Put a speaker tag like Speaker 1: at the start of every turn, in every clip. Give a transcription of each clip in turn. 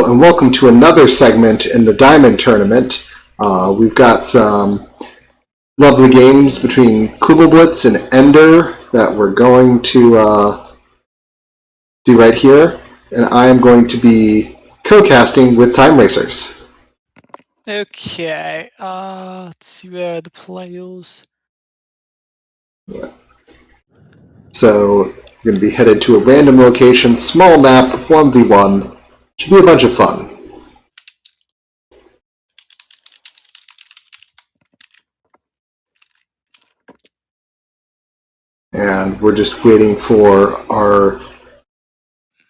Speaker 1: Hello and welcome to another segment in the Diamond Tournament. We've got some lovely games between Kugelblitz and Ender that we're going to do right here, and I am going to be co-casting with Time Racers.
Speaker 2: Okay, let's see where the players.
Speaker 1: Yeah. So we're going to be headed to a random location, small map, 1v1. Should be a bunch of fun. And we're just waiting for our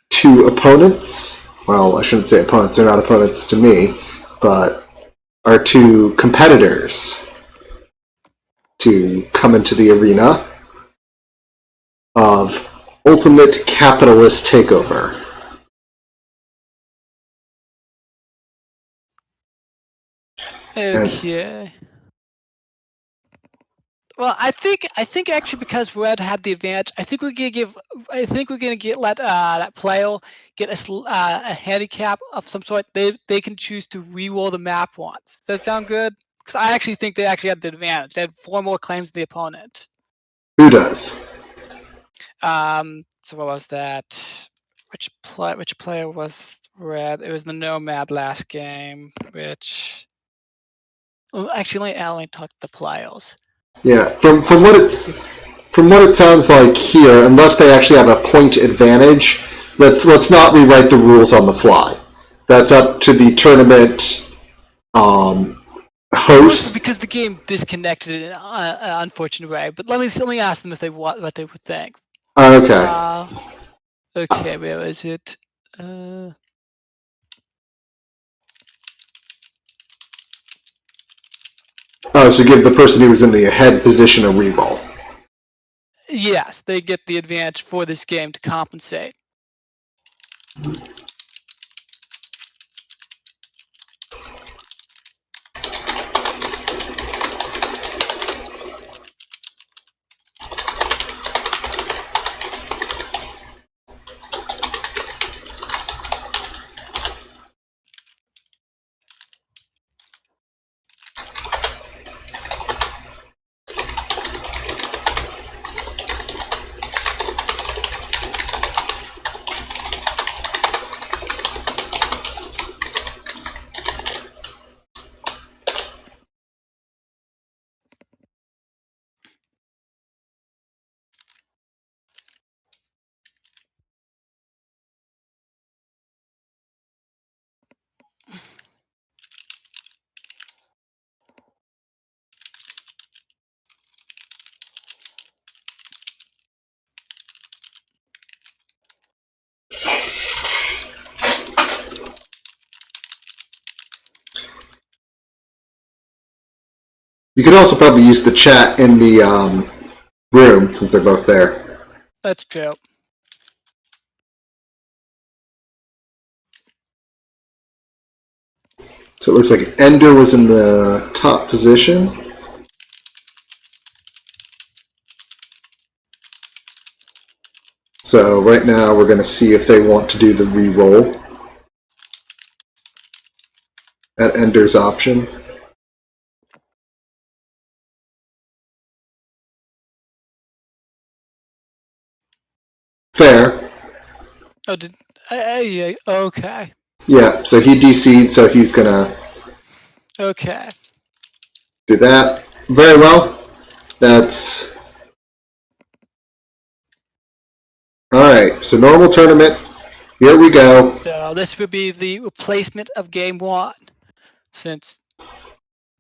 Speaker 1: two opponents. Well, I shouldn't say opponents, they're not opponents to me, but our two competitors to come into the arena of Ultimate Capitalist Takeover.
Speaker 2: Okay. Well, I think actually because Red had the advantage, I think we're gonna let that player get a handicap of some sort. They can choose to re-roll the map once. Does that sound good? Because I actually think they actually had the advantage. They had 4 more claims than the opponent.
Speaker 1: Who does?
Speaker 2: So what was that? Which player was Red? It was the Nomad last game. Which actually, I only talked to the players.
Speaker 1: Yeah, from what it sounds like here, unless they actually have a point advantage, let's not rewrite the rules on the fly. That's up to the tournament host.
Speaker 2: Because the game disconnected in an unfortunate way. But let me ask them if they what they would think.
Speaker 1: Okay.
Speaker 2: Okay, where is it?
Speaker 1: Oh, so give the person who was in the ahead position a reroll.
Speaker 2: Yes, they get the advantage for this game to compensate.
Speaker 1: You could also probably use the chat in the room since they're both there.
Speaker 2: That's true.
Speaker 1: So it looks like Ender was in the top position. So right now we're going to see if they want to do the re-roll at Ender's option. Fair.
Speaker 2: Oh, okay.
Speaker 1: Yeah, so he DC'd, so he's going to
Speaker 2: Okay.
Speaker 1: do that. Very well. That's... Alright, so normal tournament. Here we go.
Speaker 2: So this would be the replacement of game 1, since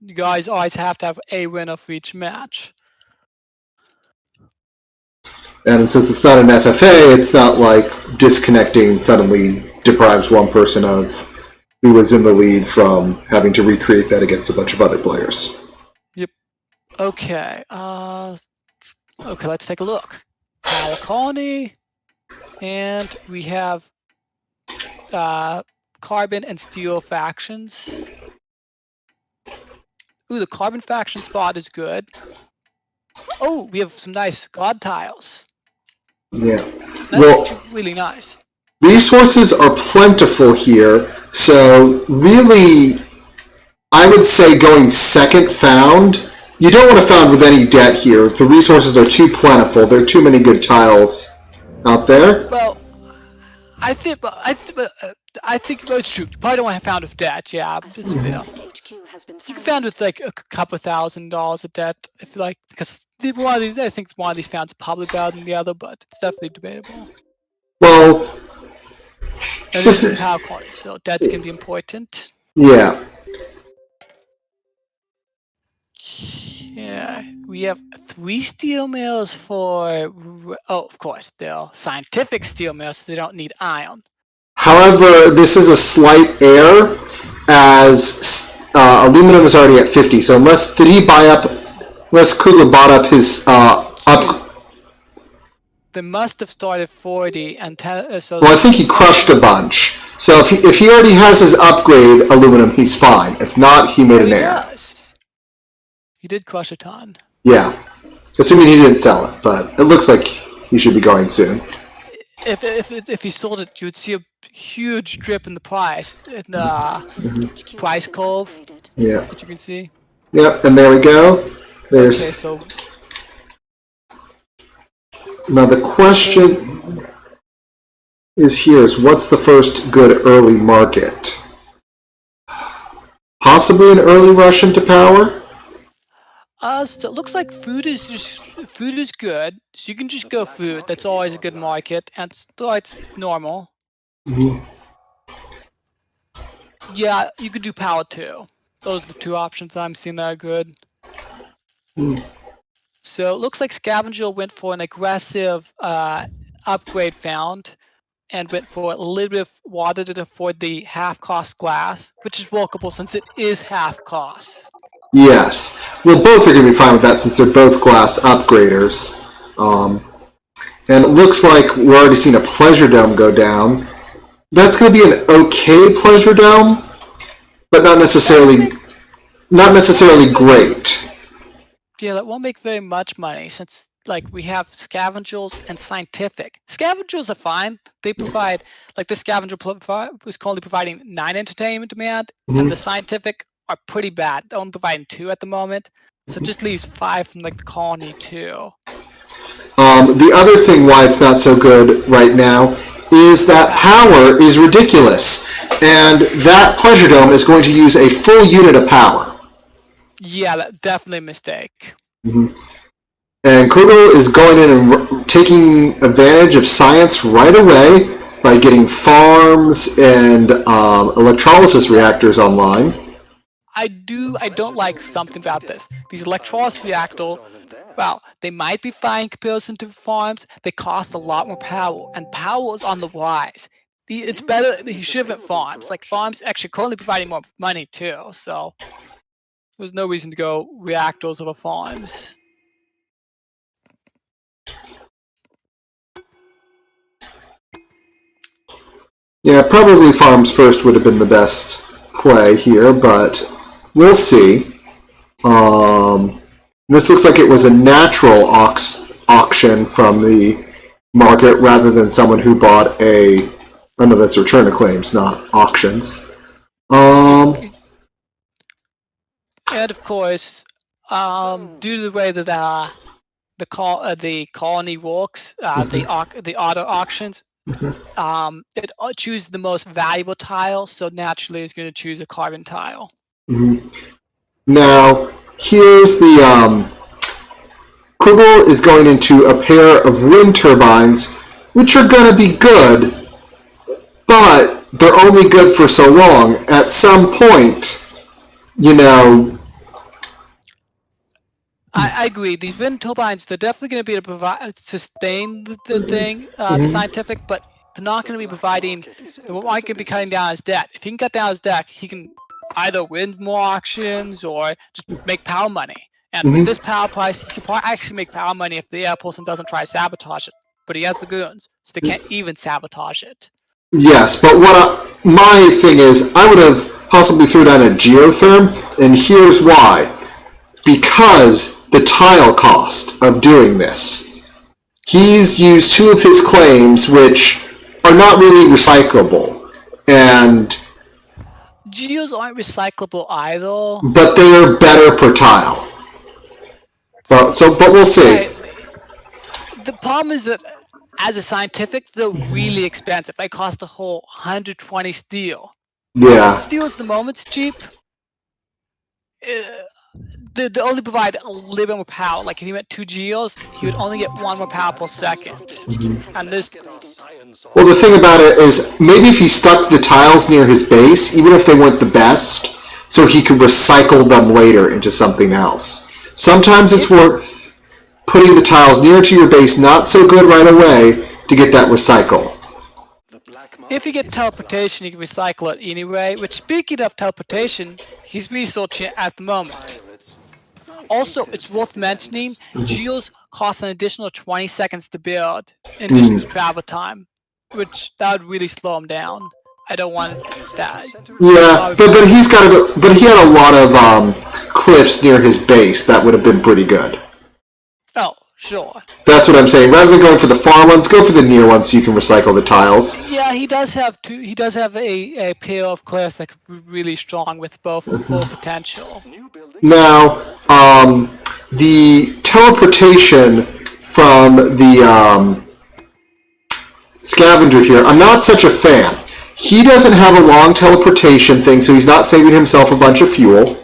Speaker 2: you guys always have to have a winner for each match.
Speaker 1: And since it's not an FFA, it's not like disconnecting suddenly deprives one person of who was in the lead from having to recreate that against a bunch of other players.
Speaker 2: Yep. Okay. Okay, let's take a look. Power Colony, and we have Carbon and Steel factions. Ooh, the Carbon faction spot is good. Oh, we have some nice God tiles.
Speaker 1: Yeah.
Speaker 2: That's really nice.
Speaker 1: Resources are plentiful here, so really, I would say going second found. You don't want to found with any debt here. The resources are too plentiful. There are too many good tiles out there.
Speaker 2: Well, I think it's true. You probably don't want to found with debt. Yeah, you can found with like a couple $1,000 of debt. I feel like because one of these, I think one of these founds is probably better than the other, but it's definitely debatable.
Speaker 1: Well,
Speaker 2: and this is power quality, so debt's gonna be important.
Speaker 1: Yeah.
Speaker 2: Yeah, we have 3 steel mills for. Oh, of course, they're scientific steel mills, so they don't need iron.
Speaker 1: However, this is a slight error, as aluminum is already at 50. So unless Kugler bought up his
Speaker 2: They must have started 40 and 10. So
Speaker 1: well, I think he crushed a bunch. So if he already has his upgrade aluminum, he's fine. If not, he made an error.
Speaker 2: He did crush a ton.
Speaker 1: Yeah, assuming he didn't sell it, but it looks like he should be going soon.
Speaker 2: If he sold it, you would see a huge drip in the price in the price curve.
Speaker 1: Yeah,
Speaker 2: that you can see.
Speaker 1: Yep, and there we go. There's.
Speaker 2: Okay, so
Speaker 1: now the question is what's the first good early market? Possibly an early rush into power.
Speaker 2: So it looks like food is good, so you can just go food. That's always a good market, and it's normal.
Speaker 1: Mm-hmm.
Speaker 2: Yeah, you could do power too. Those are the 2 options I'm seeing that are good.
Speaker 1: Mm.
Speaker 2: So it looks like Scavenger went for an aggressive upgrade found, and went for a little bit of water to afford the half-cost glass, which is workable since it is half-cost.
Speaker 1: Yes. Well, both are going to be fine with that since they're both glass upgraders. And it looks like we're already seeing a Pleasure Dome go down. That's going to be an okay Pleasure Dome, but not necessarily great.
Speaker 2: Yeah, that won't make very much money since we have Scavengers and Scientific. Scavengers are fine. They provide, the Scavenger was currently providing 9 entertainment demand, and the Scientific are pretty bad. They're only providing 2 at the moment, so it just leaves 5 from the colony too.
Speaker 1: The other thing why it's not so good right now is that power is ridiculous, and that Pleasure Dome is going to use a full unit of power.
Speaker 2: Yeah, that's definitely a mistake.
Speaker 1: Mm-hmm. And Kugel is going in and taking advantage of science right away by getting farms and electrolysis reactors online.
Speaker 2: I don't like something about this. These electrolysis reactors, well, they might be fine in comparison to farms. They cost a lot more power, and power is on the rise. It's better. You should have farms. Farms actually currently providing more money too. So there's no reason to go reactors over farms.
Speaker 1: Yeah, probably farms first would have been the best play here, but we'll see. This looks like it was a natural auction from the market rather than someone who bought a... Oh no, that's return of claims, not auctions.
Speaker 2: And of course, due to the way that the colony works, the auto auctions, it chooses the most valuable tile, so naturally it's going to choose a carbon tile.
Speaker 1: Mm-hmm. Now, here's the... Kugel is going into a pair of wind turbines, which are going to be good, but they're only good for so long. At some point,
Speaker 2: I agree. These wind turbines, they're definitely going to be able to sustain the thing, the Scientific, but they're not going to be providing. They aren't going to be cutting down his debt. If he can cut down his debt, he can either win more auctions or just make power money. And with this power price, he can probably actually make power money if the air person doesn't try to sabotage it. But he has the goons, so they can't even sabotage it.
Speaker 1: Yes, but my thing is, I would have possibly threw down a geotherm, and here's why. Because the tile cost of doing this. He's used 2 of his claims, which are not really recyclable, and
Speaker 2: Geos aren't recyclable either.
Speaker 1: but they are better per tile. But we'll see.
Speaker 2: Right. The problem is that as a scientific, they're really expensive. They cost a whole 120 steel.
Speaker 1: Yeah.
Speaker 2: Steel at the moment's cheap. They only provide a little bit more power. Like if he went 2 geos, he would only get 1 more power per second. And this.
Speaker 1: Well, the thing about it is, maybe if he stuck the tiles near his base, even if they weren't the best, so he could recycle them later into something else. Sometimes it's worth putting the tiles near to your base, not so good right away, to get that recycle.
Speaker 2: If you get teleportation, you can recycle it anyway, which, speaking of teleportation, he's researching it at the moment. Also, it's worth mentioning, geos cost an additional 20 seconds to build, in addition to travel time, which that would really slow him down. I don't want that.
Speaker 1: Yeah, but he's got but he had a lot of cliffs near his base. That would have been pretty good.
Speaker 2: Oh, sure.
Speaker 1: That's what I'm saying. Rather than going for the far ones, go for the near ones so you can recycle the tiles.
Speaker 2: Yeah, he does have two. He does have a pair of cliffs that could be really strong with both full potential.
Speaker 1: Now, the teleportation from the scavenger here, I'm not such a fan. He doesn't have a long teleportation thing, so he's not saving himself a bunch of fuel.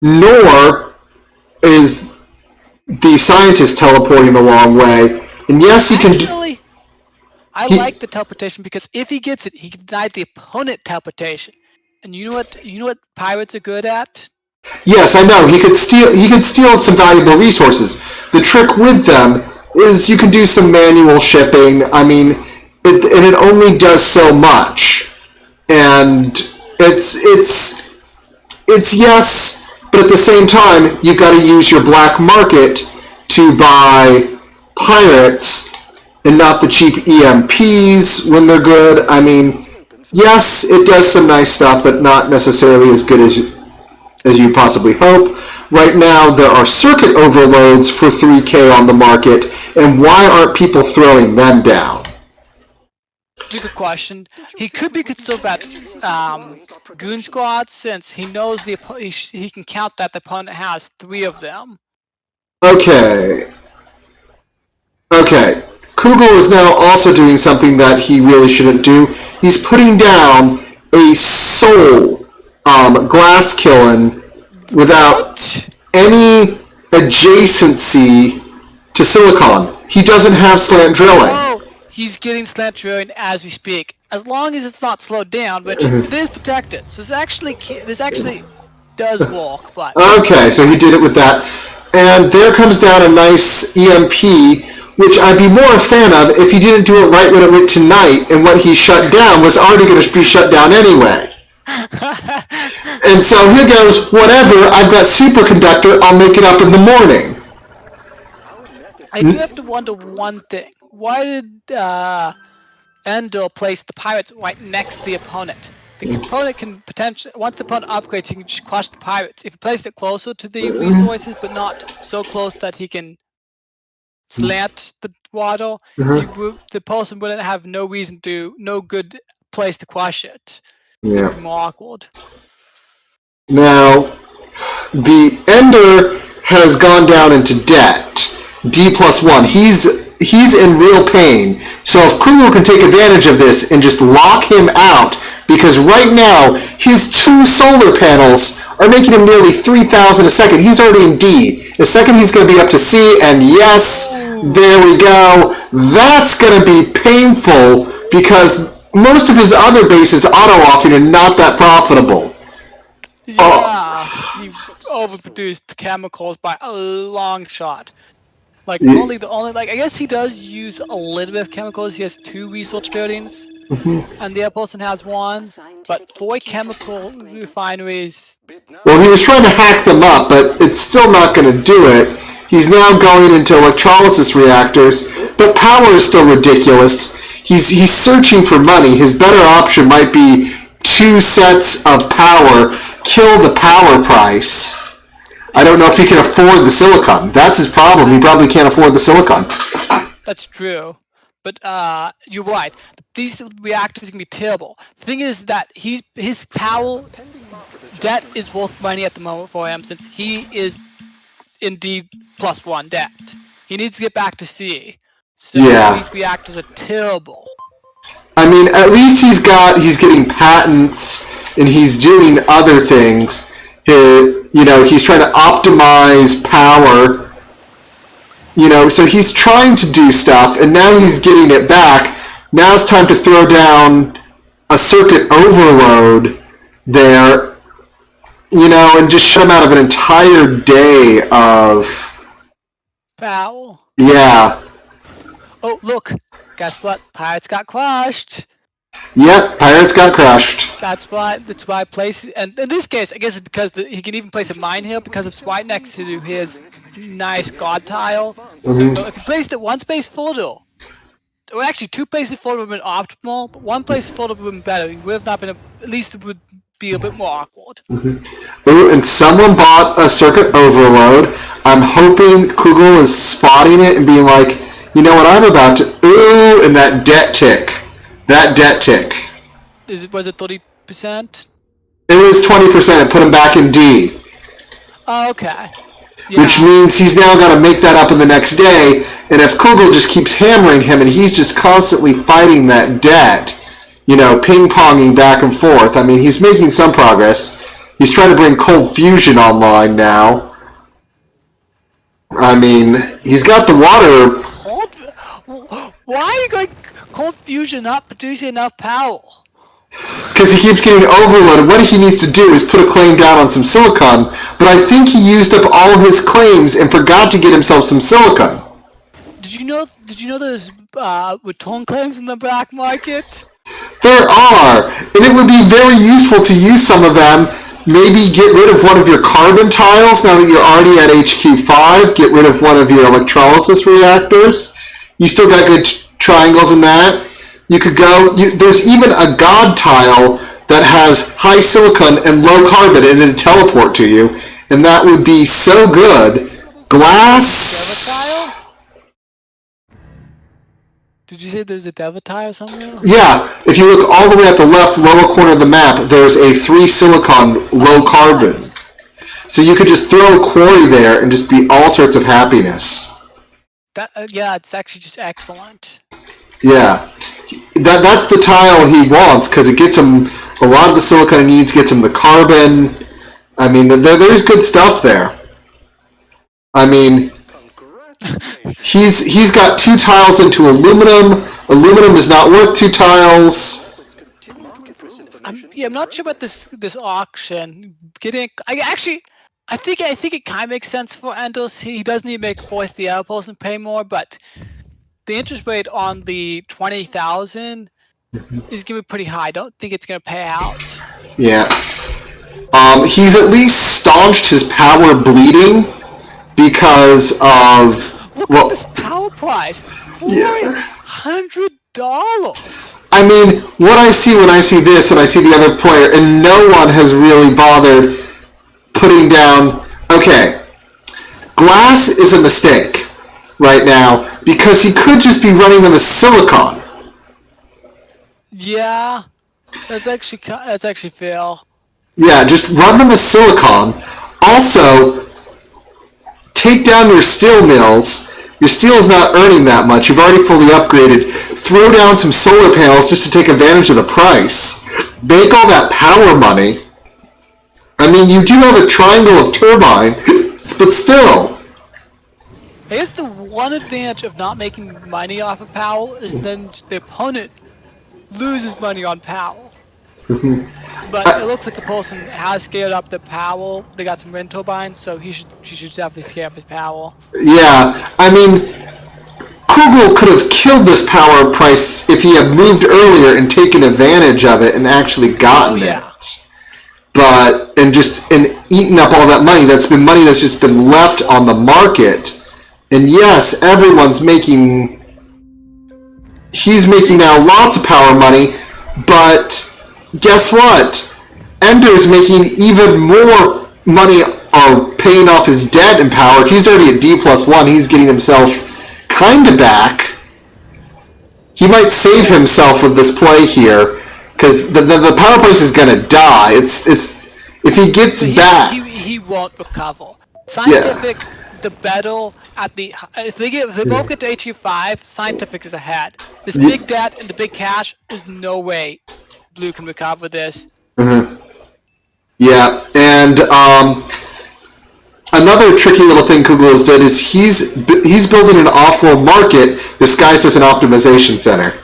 Speaker 1: Nor is the scientist teleporting a long way. And yes, he can...
Speaker 2: Actually, I like the teleportation because if he gets it, he can deny the opponent teleportation. And you know what pirates are good at?
Speaker 1: Yes, I know. He could steal some valuable resources. The trick with them is you can do some manual shipping. I mean, it only does so much. And it's yes, but at the same time, you've got to use your black market to buy pirates and not the cheap EMPs when they're good. I mean, yes, it does some nice stuff, but not necessarily as good as you possibly hope. Right now, there are circuit overloads for 3K on the market, and why aren't people throwing them down?
Speaker 2: That's a good question. He could be concerned about Goon Squad since he knows he can count that the opponent has 3 of them.
Speaker 1: Okay. Kugel is now also doing something that he really shouldn't do. He's putting down a soul glass kiln without any adjacency to silicon. He doesn't have slant drilling.
Speaker 2: Oh, he's getting slant drilling as we speak. As long as it's not slowed down, which it is protected. So this actually does work. But
Speaker 1: okay, so he did it with that. And there comes down a nice EMP, which I'd be more a fan of if he didn't do it right when it went to night, and what he shut down was already going to be shut down anyway. And so he goes, whatever, I've got superconductor, I'll make it up in the morning.
Speaker 2: I do have to wonder one thing. Why did Ender place the pirates right next to the opponent? The opponent can potentially, once the opponent upgrades, he can just crush the pirates. If he placed it closer to the resources, but not so close that he can slant the water, the person wouldn't have no good place to crush it.
Speaker 1: Yeah.
Speaker 2: It'd be more awkward.
Speaker 1: Now, the Ender has gone down into debt. D+1. He's in real pain. So if Kugel can take advantage of this and just lock him out, because right now his 2 solar panels are making him nearly 3,000 a second. He's already in D. In a second he's going to be up to C, and yes, there we go. That's going to be painful because most of his other bases auto-offing are not that profitable.
Speaker 2: Yeah, he overproduced chemicals by a long shot. Like I guess he does use a little bit of chemicals. He has 2 research buildings, and the other person has 1. But 4 chemical refineries.
Speaker 1: Well, he was trying to hack them up, but it's still not going to do it. He's now going into electrolysis reactors, but power is still ridiculous. He's searching for money. His better option might be 2 sets of power, kill the power price. I don't know if he can afford the silicon. That's his problem. He probably can't afford the silicon.
Speaker 2: That's true. But you're right. The these reactors can be terrible. The thing is that his power debt is worth money at the moment for him, since he is indeed +1 debt. He needs to get back to C. So these reactors are terrible.
Speaker 1: I mean, at least he's getting patents and he's doing other things. He's trying to optimize power. So he's trying to do stuff, and now he's getting it back. Now it's time to throw down a circuit overload there, and just shut him out of an entire day of
Speaker 2: power.
Speaker 1: Yeah.
Speaker 2: Oh, look. Guess what? Pirates got crushed.
Speaker 1: Yep, Pirates got crushed.
Speaker 2: That's why I place it. And in this case, I guess it's because he can even place a mine here because it's right next to his nice god tile. So if he placed it one space further, or actually 2 places further would have been optimal, but 1 place further would have been better. He would have not been, at least it would be a bit more awkward.
Speaker 1: Ooh, and someone bought a circuit overload. I'm hoping Kugel is spotting it and being like, you know what I'm about to... Ooh, and that debt tick.
Speaker 2: Was it 30%?
Speaker 1: It was 20%. It put him back in D.
Speaker 2: Oh, okay. Yeah.
Speaker 1: Which means he's now got to make that up in the next day. And if Kugel just keeps hammering him and he's just constantly fighting that debt, ping-ponging back and forth, I mean, he's making some progress. He's trying to bring Cold Fusion online now. I mean, he's got the water...
Speaker 2: Why are you going Cold Fusion not producing enough power?
Speaker 1: Because he keeps getting overloaded. What he needs to do is put a claim down on some silicon, but I think he used up all his claims and forgot to get himself some silicon.
Speaker 2: Did you know there's return claims in the black market?
Speaker 1: There are, and it would be very useful to use some of them. Maybe get rid of one of your carbon tiles now that you're already at HQ5. Get rid of one of your electrolysis reactors. You still got good triangles in that. You could go... there's even a god tile that has high silicon and low carbon, and it'd teleport to you. And that would be so good. Glass...
Speaker 2: Did you say there's a Deva tile somewhere?
Speaker 1: Yeah. If you look all the way at the left lower corner of the map, there's a 3 silicon low carbon. So you could just throw a quarry there and just be all sorts of happiness.
Speaker 2: Yeah, it's actually just excellent.
Speaker 1: Yeah. That's the tile he wants, because it gets him a lot of the silicon he needs, gets him the carbon. I mean, there's good stuff there. I mean, he's got 2 tiles into aluminum. Aluminum is not worth 2 tiles.
Speaker 2: I'm not sure about this auction. I think it kind of makes sense for Endos. He does need to force the other person pay more, but the interest rate on the 20,000 is going to be pretty high. I don't think it's going to pay out.
Speaker 1: Yeah. He's at least staunched his power bleeding because of...
Speaker 2: Look at this power price. $400.
Speaker 1: I mean, what I see when I see this and I see the other player, and no one has really bothered putting down... Okay, glass is a mistake right now because he could just be running them as silicon.
Speaker 2: Yeah, that's actually fair.
Speaker 1: Yeah, just run them as silicon. Also, take down your steel mills. Your steel is not earning that much. You've already fully upgraded. Throw down some solar panels just to take advantage of the price. Make all that power money. I mean, you do have a triangle of turbine, but still.
Speaker 2: I guess the one advantage of not making money off of power is then the opponent loses money on power. But it looks like the person has scaled up the power. They got some wind turbines, so she should definitely scale up his power.
Speaker 1: Yeah, I mean, Kugel could have killed this power price if he had moved earlier and taken advantage of it and actually gotten it. But and eaten up all that money. That's been money that's just been left on the market. And yes, everyone's making... He's making now lots of power money, but guess what? Ender's making even more money paying off his debt and power. He's already at D+1. He's getting himself kind of back. he might save himself with this play here, because the power place is going to die. It's if he gets back.
Speaker 2: He won't recover. Scientific, the battle at the if they both get to HQ5, Scientific is ahead. This big debt and the big cash, there's no way Blue can recover this.
Speaker 1: Mm-hmm. Yeah, and another tricky little thing Kugel has done is he's building an off-world market disguised as an optimization center.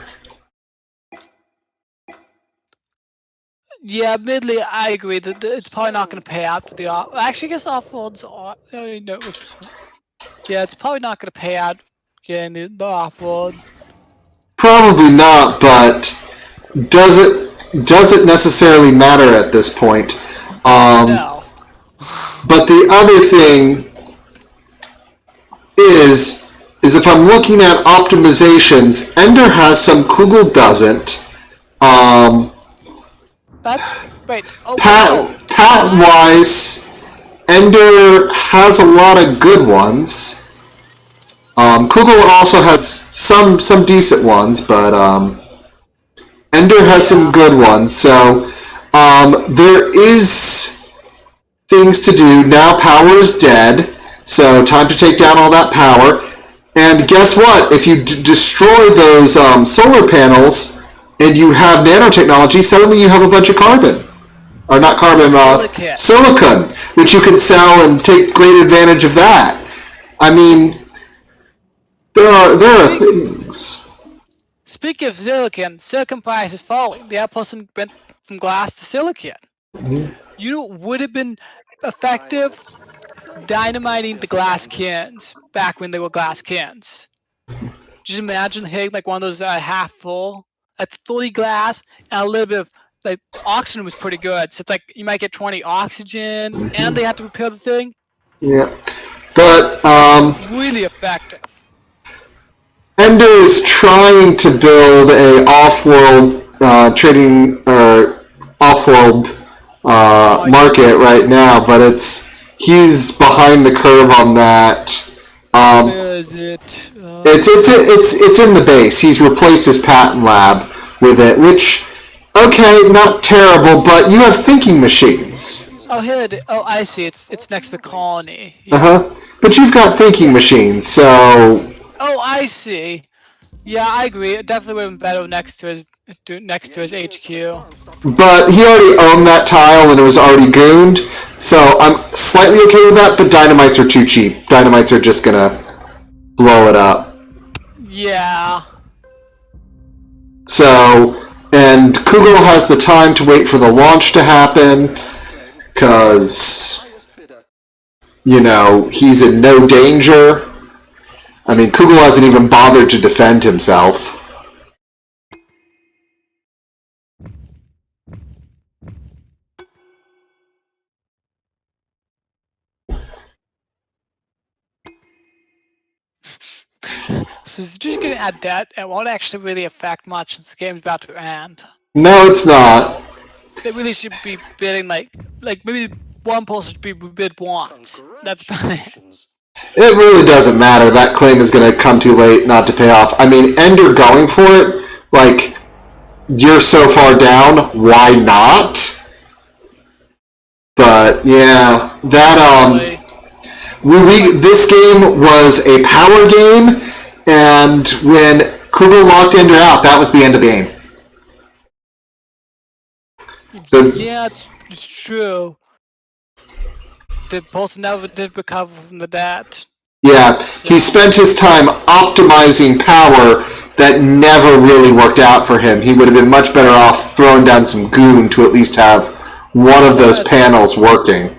Speaker 2: Yeah, admittedly, I agree that it's probably not going to pay out for the off. Actually, I guess off-worlds are. No, oops. Yeah, it's probably not going to pay out getting the off-world.
Speaker 1: Probably not, but does it necessarily matter at this point?
Speaker 2: No.
Speaker 1: But the other thing is if I'm looking at optimizations, Ender has some, Kugel doesn't. Patent-wise, Ender has a lot of good ones. Kugel also has some decent ones, but Ender has some good ones. So there is things to do. Now power is dead, so time to take down all that power. And guess what? If you destroy those solar panels and you have nanotechnology, suddenly you have a bunch of carbon. Or not carbon, silicon, which you can sell and take great advantage of that. I mean, there are things.
Speaker 2: Speaking of silicon price is falling. The person went from glass to silicon.
Speaker 1: Mm-hmm.
Speaker 2: You know what would have been effective? Dynamiting the glass cans back when they were glass cans. Just imagine hitting like one of those half full, like fully glass, and a little bit of like oxygen was pretty good. So it's like you might get 20 oxygen, and they have to repair the thing.
Speaker 1: Yeah, but
Speaker 2: really effective.
Speaker 1: Ender is trying to build a off-world trading or off-world market right now, but he's behind the curve on that.
Speaker 2: Where is it?
Speaker 1: It's in the base. He's replaced his patent lab with it, which, okay, not terrible, but you have thinking machines.
Speaker 2: Oh, here it is. Oh, I see. It's next to the colony. Yeah.
Speaker 1: Uh-huh. But you've got thinking machines, so...
Speaker 2: Oh, I see. Yeah, I agree. It definitely would have been better next to his HQ.
Speaker 1: But he already owned that tile and it was already gooned, so I'm slightly okay with that, but dynamites are too cheap. Dynamites are just gonna blow it up.
Speaker 2: Yeah.
Speaker 1: So, and Kugel has the time to wait for the launch to happen, because, you know, he's in no danger. I mean, Kugel hasn't even bothered to defend himself.
Speaker 2: So it's just going to add debt. It won't actually really affect much since the game's about to end.
Speaker 1: No, it's not.
Speaker 2: They really should be bidding like maybe one person should be bid once. That's about it.
Speaker 1: It really doesn't matter. That claim is going to come too late not to pay off. I mean, Ender going for it, like, you're so far down, why not? But, yeah, that, this game was a power game, and when Kugel locked Ender out, that was the end of the game.
Speaker 2: Yeah, it's true. The person never did recover from the debt.
Speaker 1: Yeah, he spent his time optimizing power that never really worked out for him. He would have been much better off throwing down some goon to at least have one of those panels working.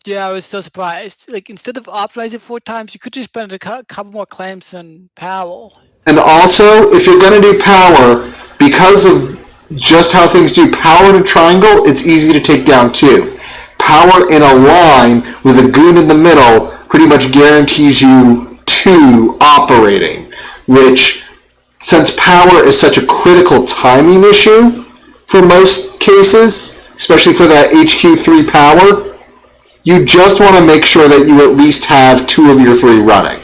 Speaker 2: Yeah, I was so surprised. Like, instead of optimizing 4 times, you could just spend a couple more claims on power.
Speaker 1: And also, if you're going to do power, because of just how things do power in a triangle, it's easy to take down 2. Power in a line with a goon in the middle pretty much guarantees you 2 operating, which, since power is such a critical timing issue for most cases, especially for that HQ3 power, you just want to make sure that you at least have 2 of your 3 running.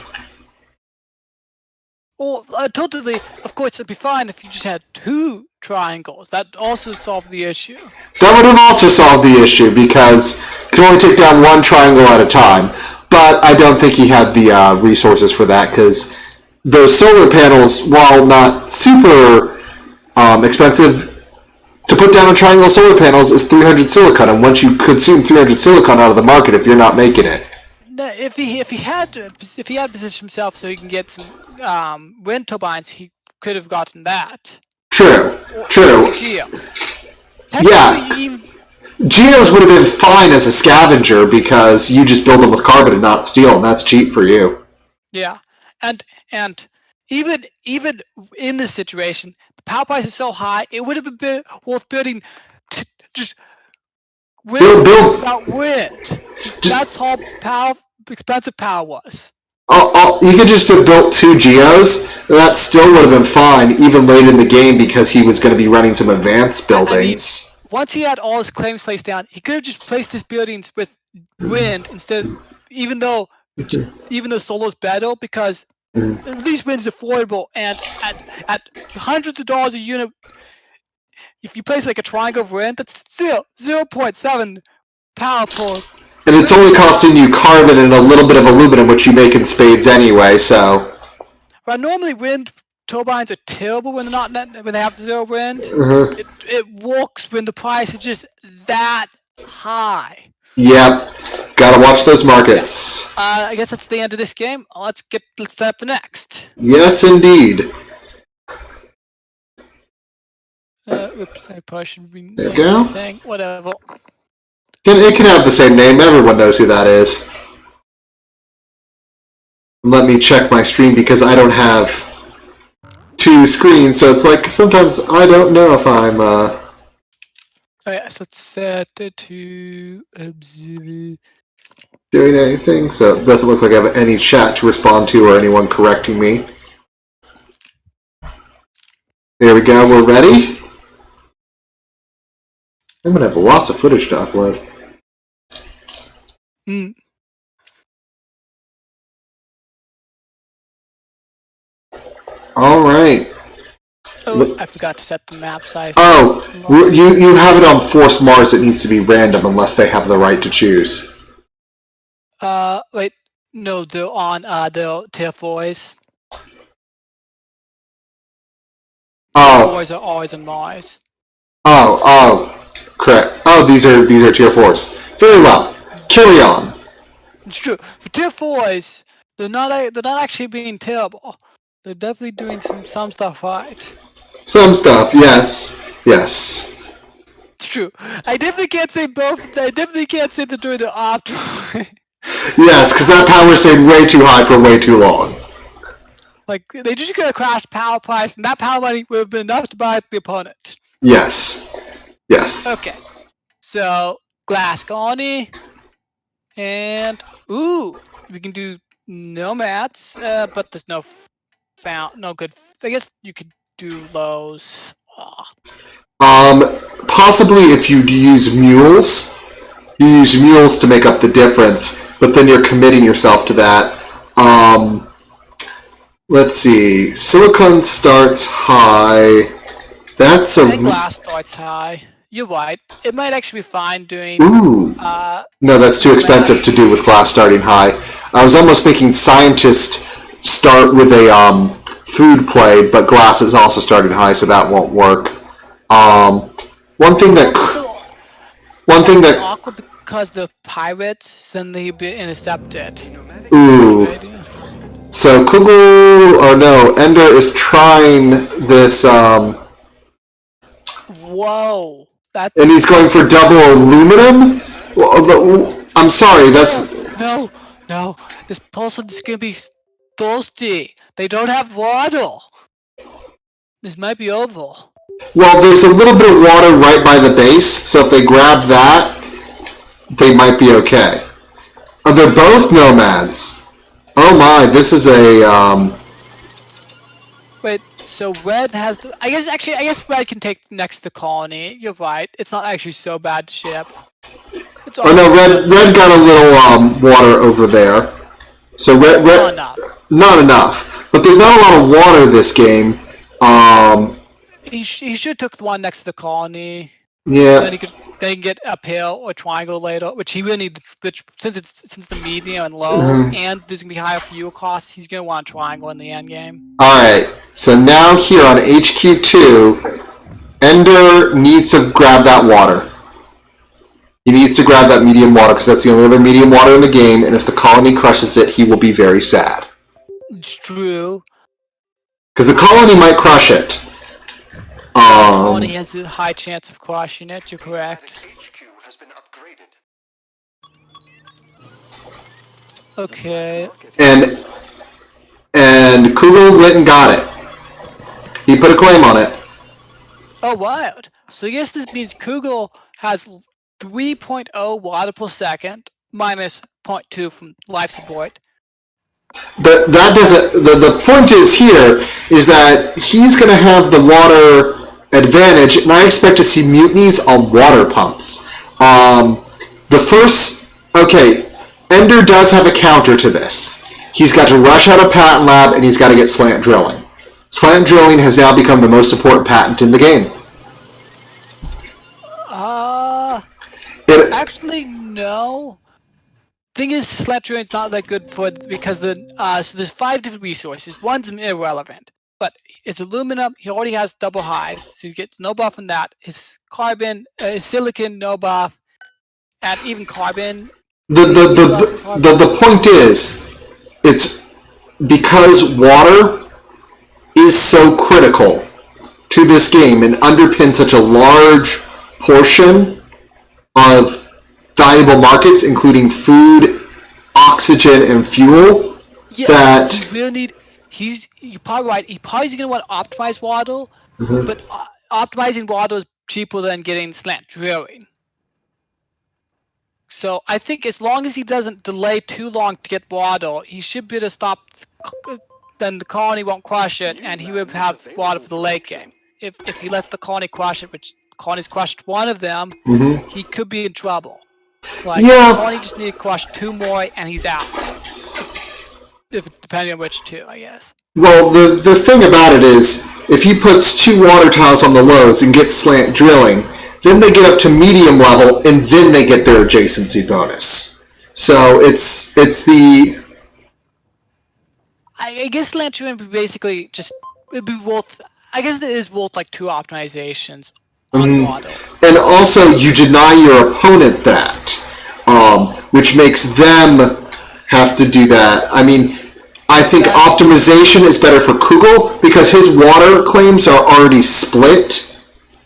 Speaker 2: Or totally, of course, it'd be fine if you just had 2 triangles. That also solved the issue.
Speaker 1: That would have also solved the issue because you can only take down 1 triangle at a time. But I don't think he had the resources for that because those solar panels, while not super expensive, to put down a triangle of solar panels is 300 silicon, and once you consume 300 silicon out of the market if you're not making it.
Speaker 2: If he had positioned himself so he can get some wind turbines, he could have gotten that.
Speaker 1: True.
Speaker 2: Geos.
Speaker 1: Yeah. Geos would have been fine as a scavenger because you just build them with carbon and not steel, and that's cheap for you.
Speaker 2: Yeah, and even in this situation, the power price is so high, it would have been worth building just wind without wind. That's how expensive power was.
Speaker 1: You could just have built 2 Geos. That still would have been fine, even late in the game, because he was going to be running some advanced buildings.
Speaker 2: I mean, once he had all his claims placed down, he could have just placed his buildings with wind instead. Even though solar's better, because at least wind's affordable, and at hundreds of dollars a unit, if you place like a triangle of wind, that's still 0.7 power per.
Speaker 1: And it's only costing you carbon and a little bit of aluminum, which you make in spades anyway, so...
Speaker 2: Well, normally wind turbines are terrible when they have 0 wind. It works when the price is just that high.
Speaker 1: Yep. Gotta watch those markets.
Speaker 2: I guess that's the end of this game. Let's set up the next.
Speaker 1: Yes, indeed.
Speaker 2: Oops, I probably should rename
Speaker 1: there you go.
Speaker 2: the thing. Whatever.
Speaker 1: It can have the same name. Everyone knows who that is. Let me check my stream because I don't have 2 screens, so it's like sometimes I don't know if I'm...
Speaker 2: Alright, so let's set it to observe.
Speaker 1: Doing anything, so it doesn't look like I have any chat to respond to or anyone correcting me. There we go, we're ready. I'm gonna have lots of footage to upload. Alright.
Speaker 2: Oh, I forgot to set the map size.
Speaker 1: Oh, you have it on Force Mars. It needs to be random unless they have the right to choose.
Speaker 2: Wait, no, they're on the tier 4s.
Speaker 1: Oh.
Speaker 2: Tier 4s are always on Mars.
Speaker 1: Oh, correct. Oh, these are tier 4s. Very well. Carry on.
Speaker 2: It's true. For tier 4s, they're not actually being terrible. They're definitely doing some stuff right.
Speaker 1: Some stuff, yes. Yes.
Speaker 2: It's true. I definitely can't say both. I definitely can't say they're doing the optimal.
Speaker 1: Yes, because that power stayed way too high for way too long.
Speaker 2: Like, they just could have crashed power price, and that power money would have been enough to buy the opponent.
Speaker 1: Yes. Yes.
Speaker 2: Okay. So, glass colony. And, ooh, we can do nomads, but there's no good. I guess you could do lows.
Speaker 1: Possibly if you use mules. You use mules to make up the difference, but then you're committing yourself to that. Let's see. Silicon starts high. That's
Speaker 2: I think glass starts high. You're right. It might actually be fine doing...
Speaker 1: Ooh. No, that's too expensive to do with glass starting high. I was almost thinking scientists start with a food play, but glass is also starting high, so that won't work. One thing that
Speaker 2: awkward because the pirates suddenly be intercepted.
Speaker 1: Ooh. So Ender is trying this.
Speaker 2: Whoa!
Speaker 1: And he's going for double aluminum. I'm sorry. That's
Speaker 2: no. This person is gonna be thirsty. They don't have water. This might be over.
Speaker 1: Well, there's a little bit of water right by the base, so if they grab that, they might be okay. They're both nomads. Oh my, this is a
Speaker 2: Wait, so red has I guess red can take next to the colony. You're right. It's not actually so bad to ship.
Speaker 1: Oh no, red got a little water over there. So red
Speaker 2: not enough.
Speaker 1: Not enough. But there's not a lot of water this game.
Speaker 2: He should have took the one next to the colony.
Speaker 1: Yeah.
Speaker 2: Then he could get uphill or triangle later, which he really needs. Which since the medium and low, and there's gonna be higher fuel costs, he's gonna want triangle in the end game.
Speaker 1: All right. So now here on HQ2, Ender needs to grab that water. He needs to grab that medium water because that's the only other medium water in the game. And if the colony crushes it, he will be very sad.
Speaker 2: It's true.
Speaker 1: Because the colony might crush it.
Speaker 2: The colony has a high chance of crushing it. You're correct. Okay.
Speaker 1: And Kugel went and got it. He put a claim on it.
Speaker 2: Oh, wild. So I guess this means Kugel has 3.0 water per second minus 0.2 from life support.
Speaker 1: But that doesn't. The point is here is that he's going to have the water advantage, and I expect to see mutinies on water pumps. Ender does have a counter to this. He's got to rush out of Patent Lab, and he's got to get slant drilling. Slant drilling has now become the most important patent in the game.
Speaker 2: Actually, no. Thing is, slant drilling is not that good because so there's 5 different resources. One's irrelevant, but it's aluminum. He already has double highs, so he gets no buff on that. His carbon, his silicon, no buff, and even carbon.
Speaker 1: The point is, it's because water is so critical to this game and underpins such a large portion of valuable markets, including food, oxygen, and fuel.
Speaker 2: Yeah,
Speaker 1: that
Speaker 2: you really need. You're probably right. He probably going to want to optimize water, but optimizing water is cheaper than getting slant drilling. So I think as long as he doesn't delay too long to get water, he should be able to stop. Then the colony won't crush it, and he will have water for the late game. If he lets the colony crush it, which the colony's crushed one of them, he could be in trouble. The colony just need to crush 2 more, and he's out. Depending on which 2, I guess.
Speaker 1: Well, the thing about it is, if he puts 2 water tiles on the lows and gets slant drilling, then they get up to medium level, and then they get their adjacency bonus. So it's the.
Speaker 2: I guess slant drilling would basically it'd be worth. I guess it is worth like 2 optimizations on water.
Speaker 1: And also, you deny your opponent that, which makes them have to do that. I mean, I think optimization is better for Kugel because his water claims are already split,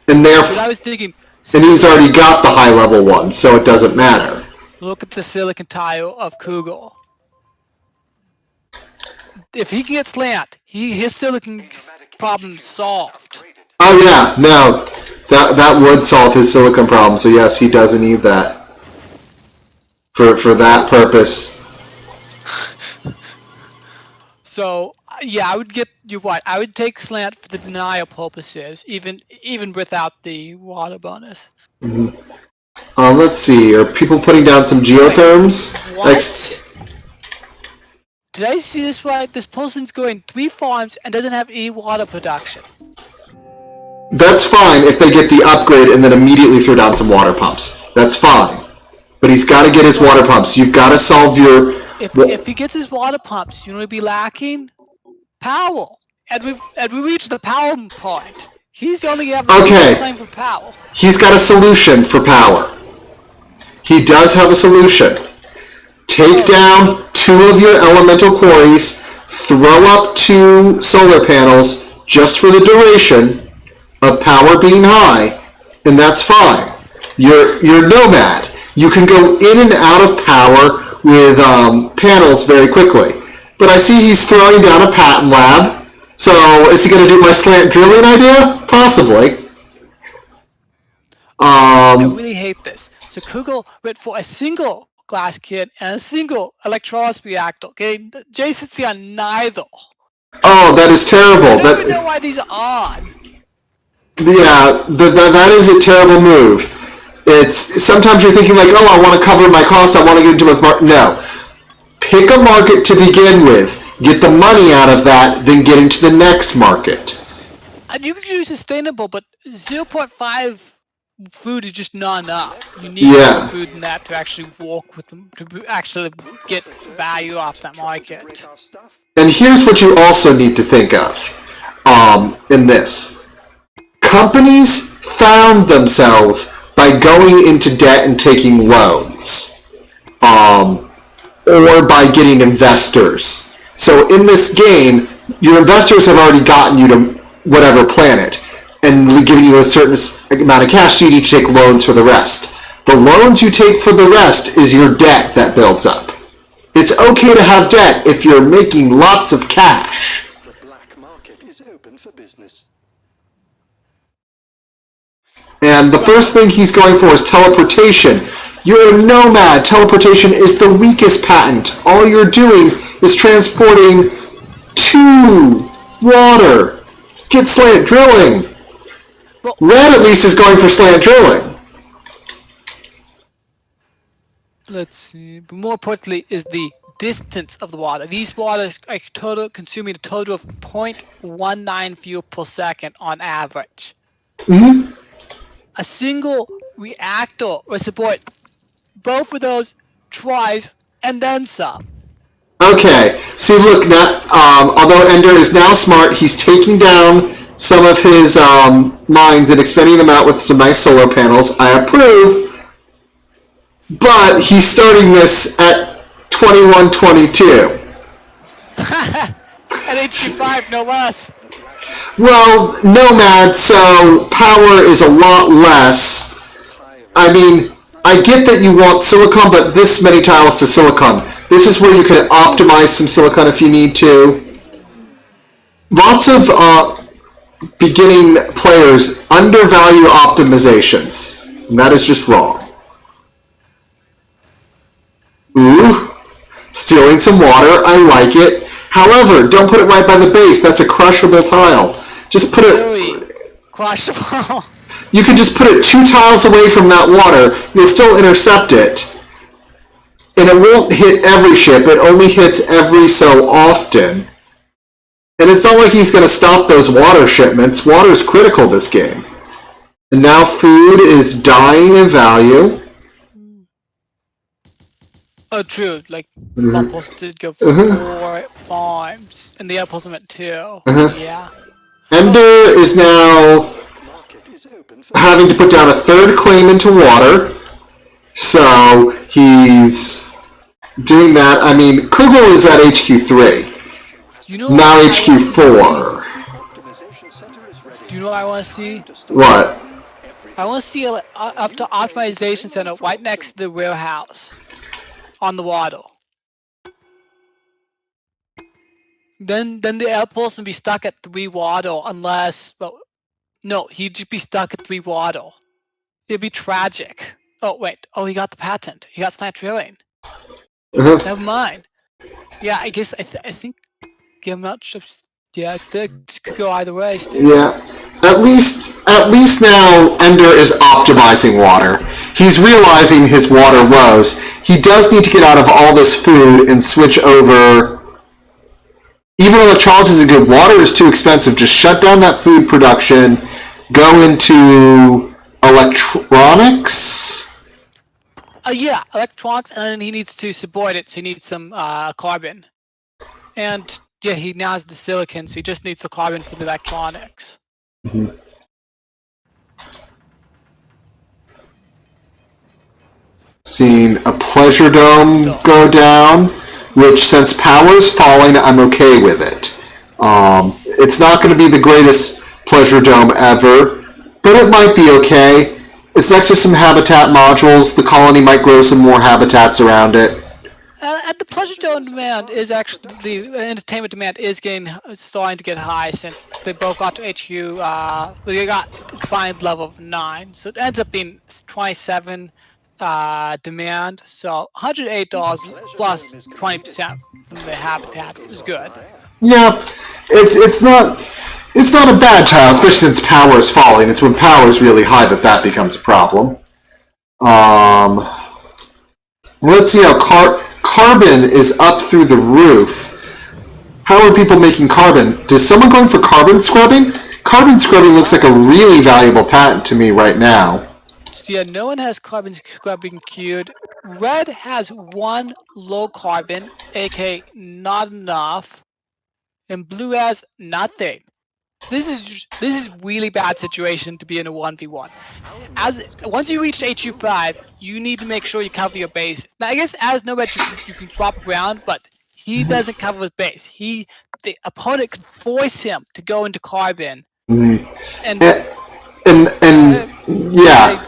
Speaker 1: and therefore,
Speaker 2: I was thinking,
Speaker 1: and he's already got the high level one, so it doesn't matter.
Speaker 2: Look at the silicon tile of Kugel. If he can get slant, his silicon problem solved.
Speaker 1: Oh yeah, no, that would solve his silicon problem. So yes, he doesn't need that for that purpose.
Speaker 2: So yeah, I would get you right. I would take slant for the denial purposes, even without the water bonus.
Speaker 1: Let's see. Are people putting down some geotherms?
Speaker 2: What? Did I see this right? This person's going 3 farms and doesn't have any water production.
Speaker 1: That's fine if they get the upgrade and then immediately throw down some water pumps. That's fine. But he's got to get his water pumps. You've got to solve your...
Speaker 2: If he gets his water pumps, you know what he'd be lacking? Power. And we reached the power point. He's the only claim for power.
Speaker 1: He's got a solution for power. He does have a solution. Take down 2 of your elemental quarries, throw up 2 solar panels just for the duration of power being high, and that's fine. You're nomad. You can go in and out of power with panels very quickly. But I see he's throwing down a patent lab, so is he going to do my slant drilling idea? Possibly.
Speaker 2: I really hate this. So Kugel went for a single glass kit and a single electrolysis reactor. Okay, adjacency on neither.
Speaker 1: Oh, that is terrible.
Speaker 2: I don't even know why these are on.
Speaker 1: Yeah, that is a terrible move. It's sometimes you're thinking like, oh, I want to cover my costs. I want to get into with market. No, pick a market to begin with. get the money out of that, then get into the next market.
Speaker 2: And you can do sustainable, but 0.5 food is just not enough. You need more food than that to actually walk with them, to actually get value off that market.
Speaker 1: And here's what you also need to think of in this. Companies found themselves by going into debt and taking loans, or by getting investors. So in this game, your investors have already gotten you to whatever planet and giving you a certain amount of cash, so you need to take loans for the rest. The loans you take for the rest is your debt that builds up. It's okay to have debt if you're making lots of cash.
Speaker 3: The black market is open for business.
Speaker 1: And the first thing he's going for is teleportation. You're a nomad. Teleportation is the weakest patent. All you're doing is transporting to water. Get slant drilling. Red at least is going for slant drilling.
Speaker 2: Let's see. But more importantly is the distance of the water. These waters are consuming a total of 0.19 fuel per second on average.
Speaker 1: Mm-hmm.
Speaker 2: A single reactor will support both of those twice and then some.
Speaker 1: Okay, see, look, now, although Ender is now smart, he's taking down some of his mines and expanding them out with some nice solar panels. I approve. But he's starting this at 2122.
Speaker 2: At HQ5, no less.
Speaker 1: Well, Nomad, so power is a lot less. I mean, I get that you want silicon, but this many tiles to silicon. This is where you can optimize some silicon if you need to. Lots of beginning players undervalue optimizations, and that is just wrong. Ooh, stealing some water, I like it. However, don't put it right by the base, that's a crushable tile. Just put it...
Speaker 2: Really crushable.
Speaker 1: You can just put it 2 tiles away from that water, you'll still intercept it. And it won't hit every ship, it only hits every so often. And it's not like he's going to stop those water shipments. Water's critical this game. And now food is dying in value.
Speaker 2: Oh, true. Like, Outpost did go for 4 farms, and the Outpost went 2. Yeah.
Speaker 1: Ender is now having to put down a 3rd claim into water. So he's doing that. I mean, Kugel is at HQ3. Now HQ4.
Speaker 2: Do you know what I want to see?
Speaker 1: What?
Speaker 2: I want to see up to optimization center right next to the warehouse. On the water. Then the outpost would be stuck at 3 water unless, well, no, he'd just be stuck at 3 water. It'd be tragic. Oh wait, oh, he got the patent. He got slant drilling. Never mind. Yeah, I guess I think give him out. Yeah, it could go either way. Still.
Speaker 1: Yeah. At least now Ender is optimizing water. He's realizing his water woes. He does need to get out of all this food and switch over. Even electrolysis is good. Water is too expensive. Just shut down that food production. Go into electronics.
Speaker 2: Yeah, electronics, and then he needs to support it. So he needs some carbon. And yeah, he now has the silicon, so he just needs the carbon for the electronics.
Speaker 1: Mm-hmm. Seeing a pleasure dome go down, which since power's falling, I'm okay with it. It's not going to be the greatest pleasure dome ever, but it might be okay. It's next to some habitat modules. The colony might grow some more habitats around it.
Speaker 2: And the pleasure dome demand is actually, the entertainment demand is starting to get high since they both got to HQ. They got combined level of 9, so it ends up being 27 demand. So $108 plus 20% from the habitats is good.
Speaker 1: Yeah, it's not a bad tile, especially since power is falling. It's when power is really high that becomes a problem. Let's see how carbon is up through the roof. How are people making carbon? Is someone going for carbon scrubbing? Carbon scrubbing looks like a really valuable patent to me right now.
Speaker 2: So yeah, no one has carbon scrubbing queued. Red has one low carbon, aka not enough, and blue has nothing. This is really bad situation to be in a 1v1. Once you reach HU5, you need to make sure you cover your base. Now I guess as Nomad you can swap around, but he doesn't cover his base. The opponent can force him to go into carbon.
Speaker 1: Mm-hmm.
Speaker 2: And
Speaker 1: yeah.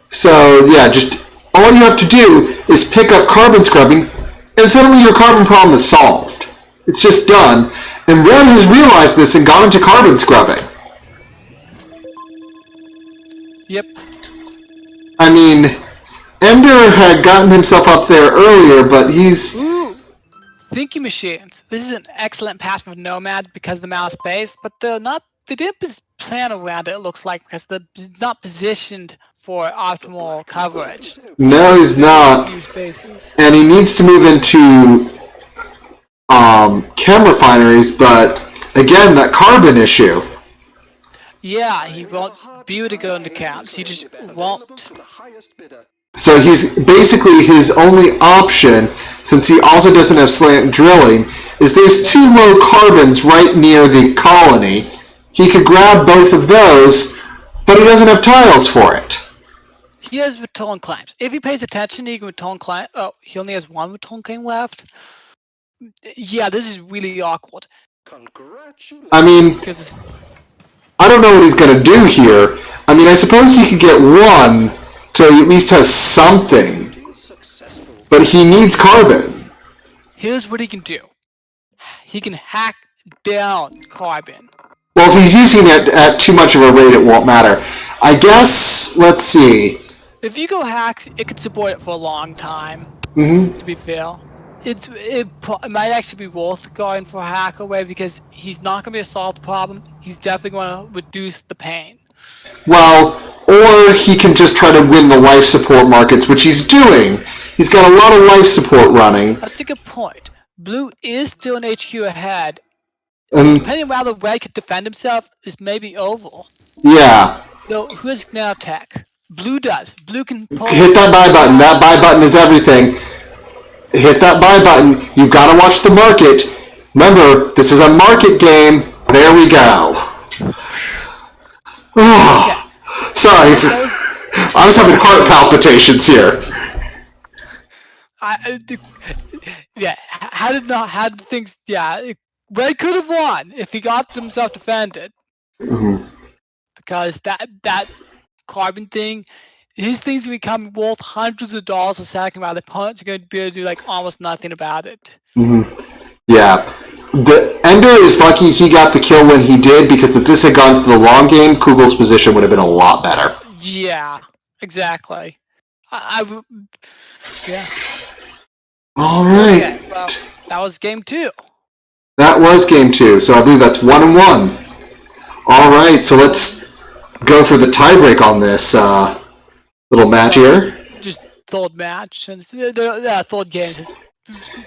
Speaker 1: So yeah, just all you have to do is pick up carbon scrubbing, and suddenly your carbon problem is solved. It's just done. And Red has realized this and gone into carbon scrubbing.
Speaker 2: Yep.
Speaker 1: I mean, Ender had gotten himself up there earlier, but he's...
Speaker 2: Ooh! Thinking machines. This is an excellent pass from Nomad because of the mouse space, but they didn't plan around it, looks like, because they're not positioned for optimal coverage.
Speaker 1: No, he's not. And he needs to move into chem refineries, but again, that carbon issue.
Speaker 2: Yeah, he won't be able to go into camps. He just won't.
Speaker 1: So he's basically his only option, since he also doesn't have slant drilling, is there's two low carbons right near the colony. He could grab both of those, but he doesn't have tiles for it.
Speaker 2: He has return claims. If he pays attention, he can return claim. Oh, he only has one return claim left. Yeah, this is really awkward.
Speaker 1: I mean, I don't know what he's going to do here. I mean, I suppose he could get one, so he at least has something. But he needs carbon.
Speaker 2: Here's what he can do. He can hack down carbon.
Speaker 1: Well, if he's using it at too much of a rate, it won't matter. I guess, let's see.
Speaker 2: If you go hacks, it could support it for a long time, to be fair. It might actually be worth going for a hack away because he's not going to be able to solve the problem. He's definitely going to reduce the pain.
Speaker 1: Well, or he can just try to win the life support markets, which he's doing. He's got a lot of life support running.
Speaker 2: That's a good point. Blue is still an HQ ahead. Depending on how the red could defend himself, is maybe over.
Speaker 1: Yeah.
Speaker 2: So who has now tech? Blue does. Blue can pull.
Speaker 1: Hit that buy button. That buy button is everything. Hit that buy button. You've got to watch the market. Remember, this is a market game. There we go. Oh, okay. Sorry. I was having heart palpitations here.
Speaker 2: Yeah. How did things? Yeah. Red could have won if he got himself defended. Mm-hmm. Because that carbon thing, his things become worth hundreds of dollars a second, while the opponents are going to be able to do like almost nothing about it.
Speaker 1: Mm-hmm. Yeah. The Ender is lucky he got the kill when he did, because if this had gone to the long game, Kugel's position would have been a lot better.
Speaker 2: Yeah, exactly. Yeah.
Speaker 1: All right.
Speaker 2: Okay, well, that was game 2.
Speaker 1: That was game 2, so I believe that's 1-1. All right, so let's go for the tiebreak on this little match here.
Speaker 2: Just third match, and third games.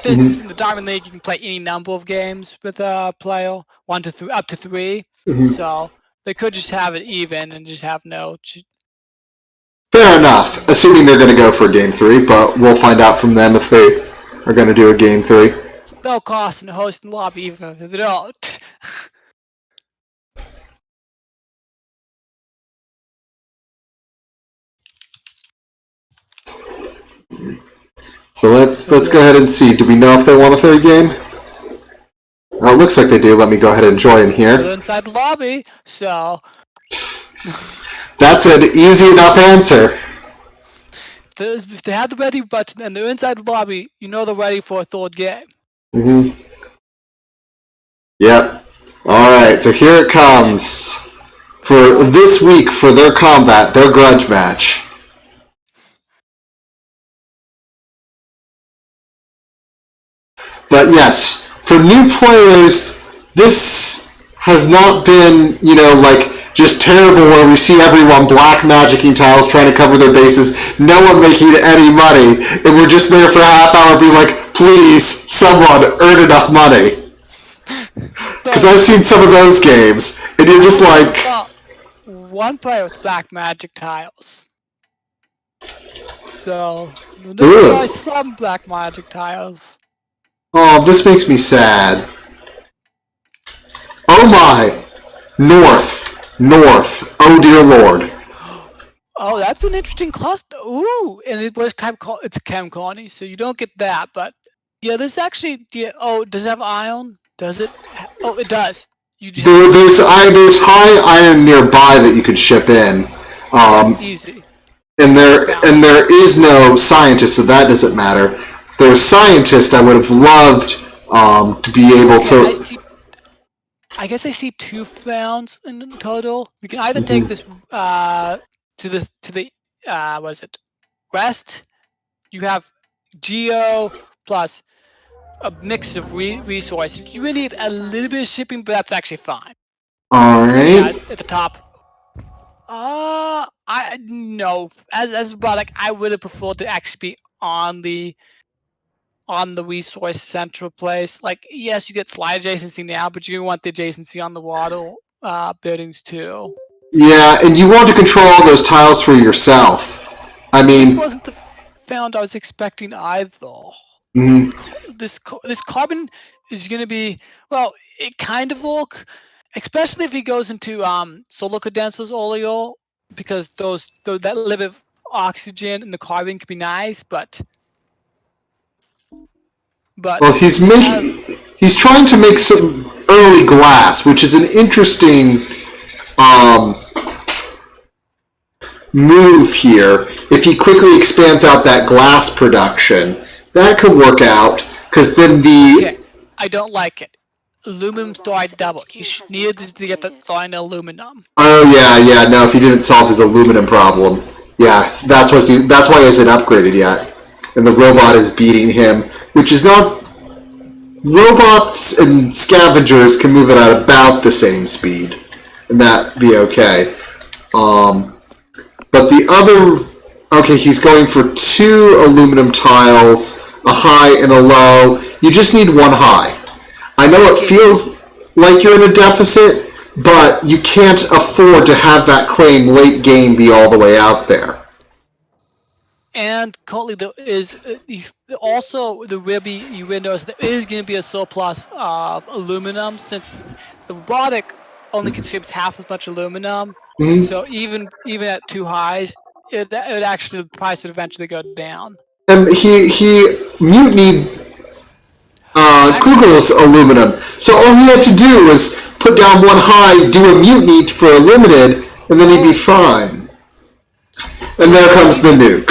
Speaker 2: In the Diamond League, you can play any number of games with a player, 1 to 3, up to 3. Mm-hmm. So they could just have it even and just have no.
Speaker 1: Fair enough, assuming they're going to go for game 3, but we'll find out from them if they are going to do a game 3.
Speaker 2: It's no cost in hosting lobby even if they don't.
Speaker 1: So let's go ahead and see. Do we know if they want a third game? Oh, it looks like they do. Let me go ahead and join here.
Speaker 2: They're inside the lobby, so...
Speaker 1: That's an easy enough answer.
Speaker 2: If they have the ready button and they're inside the lobby, you know they're ready for a third game.
Speaker 1: Mm-hmm. Yep. Alright, so here it comes. For this week, for their combat, their grudge match. But yes, for new players, this has not been, like just terrible where we see everyone black magicking tiles trying to cover their bases, no one making any money, and we're just there for a half hour being like, Please, someone earn enough money. Because I've seen some of those games, and you're just like...
Speaker 2: Well, one player with black magic tiles. So, there are some black magic tiles.
Speaker 1: Oh, this makes me sad. Oh my! North. Oh dear lord.
Speaker 2: Oh, that's an interesting cluster. Ooh, and it was it's Chem Colony, so you don't get that, but yeah, this actually, does it have iron? Does it? Oh, it does.
Speaker 1: There's high iron nearby that you could ship in.
Speaker 2: Easy.
Speaker 1: And there is no scientist, so that doesn't matter. If there was scientist, I would have loved to be able to.
Speaker 2: I guess I see 2 rounds in total. We can either take this to the was it west? You have geo plus a mix of resources. You really need a little bit of shipping, but that's actually fine.
Speaker 1: All right.
Speaker 2: At the top. I no. As a product, I would have preferred to actually be on the resource central place. Like, yes, you get slide adjacency now, but you want the adjacency on the water buildings too.
Speaker 1: Yeah, and you want to control all those tiles for yourself. I mean,
Speaker 2: this wasn't the found I was expecting either. This carbon is going to be, well, it kind of look, especially if he goes into solar condensers earlier, because that little bit of oxygen and the carbon can be nice, but
Speaker 1: well, he's trying to make some early glass, which is an interesting move here. If he quickly expands out that glass production, that could work out, because then
Speaker 2: I don't like it. Aluminum died double. He needed to get the fine aluminum.
Speaker 1: Oh yeah. No, if he didn't solve his aluminum problem, yeah, that's why he hasn't upgraded yet. And the robot is beating him, which is not. Robots and scavengers can move it at about the same speed, and that'd be okay. But the other, okay, he's going for 2 aluminum tiles, a high and a low. You just need 1 high. I know it feels like you're in a deficit, but you can't afford to have that claim late game be all the way out there.
Speaker 2: And currently there is also the Wibby windows. There is going to be a surplus of aluminum since the robotic only consumes half as much aluminum. So even at 2 highs, it actually the price would eventually go down.
Speaker 1: And he mutinied Kugel's aluminum. So all he had to do was put down 1 high, do a mutiny for a limited, and then he'd be fine. And there comes the nuke.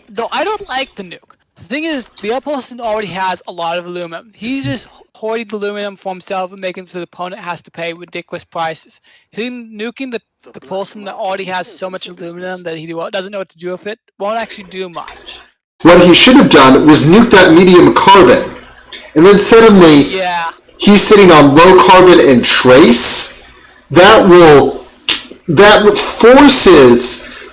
Speaker 2: Though I don't like the nuke. The thing is, the other person already has a lot of aluminum. He's just hoarding the aluminum for himself and making so the opponent has to pay ridiculous prices. Nuking the person that already has so much aluminum that he doesn't know what to do with it won't actually do much.
Speaker 1: What he should have done was nuke that medium carbon. And then suddenly, he's sitting on low carbon and trace. That forces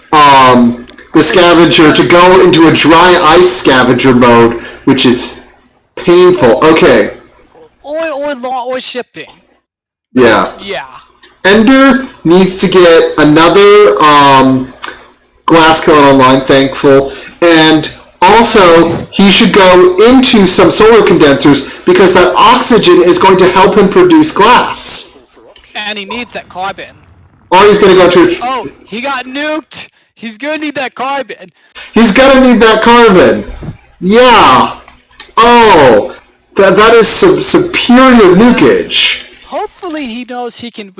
Speaker 1: the scavenger to go into a dry ice scavenger mode, which is painful. Okay.
Speaker 2: Or shipping.
Speaker 1: Yeah. Ender needs to get another glass kiln online, thankful, and also he should go into some solar condensers because that oxygen is going to help him produce glass.
Speaker 2: And he needs that carbon.
Speaker 1: Or he's going to go to...
Speaker 2: Oh, he got nuked! He's going to need that carbon.
Speaker 1: He's going to need that carbon. Yeah. Oh, that is some superior nukage.
Speaker 2: Hopefully he knows he can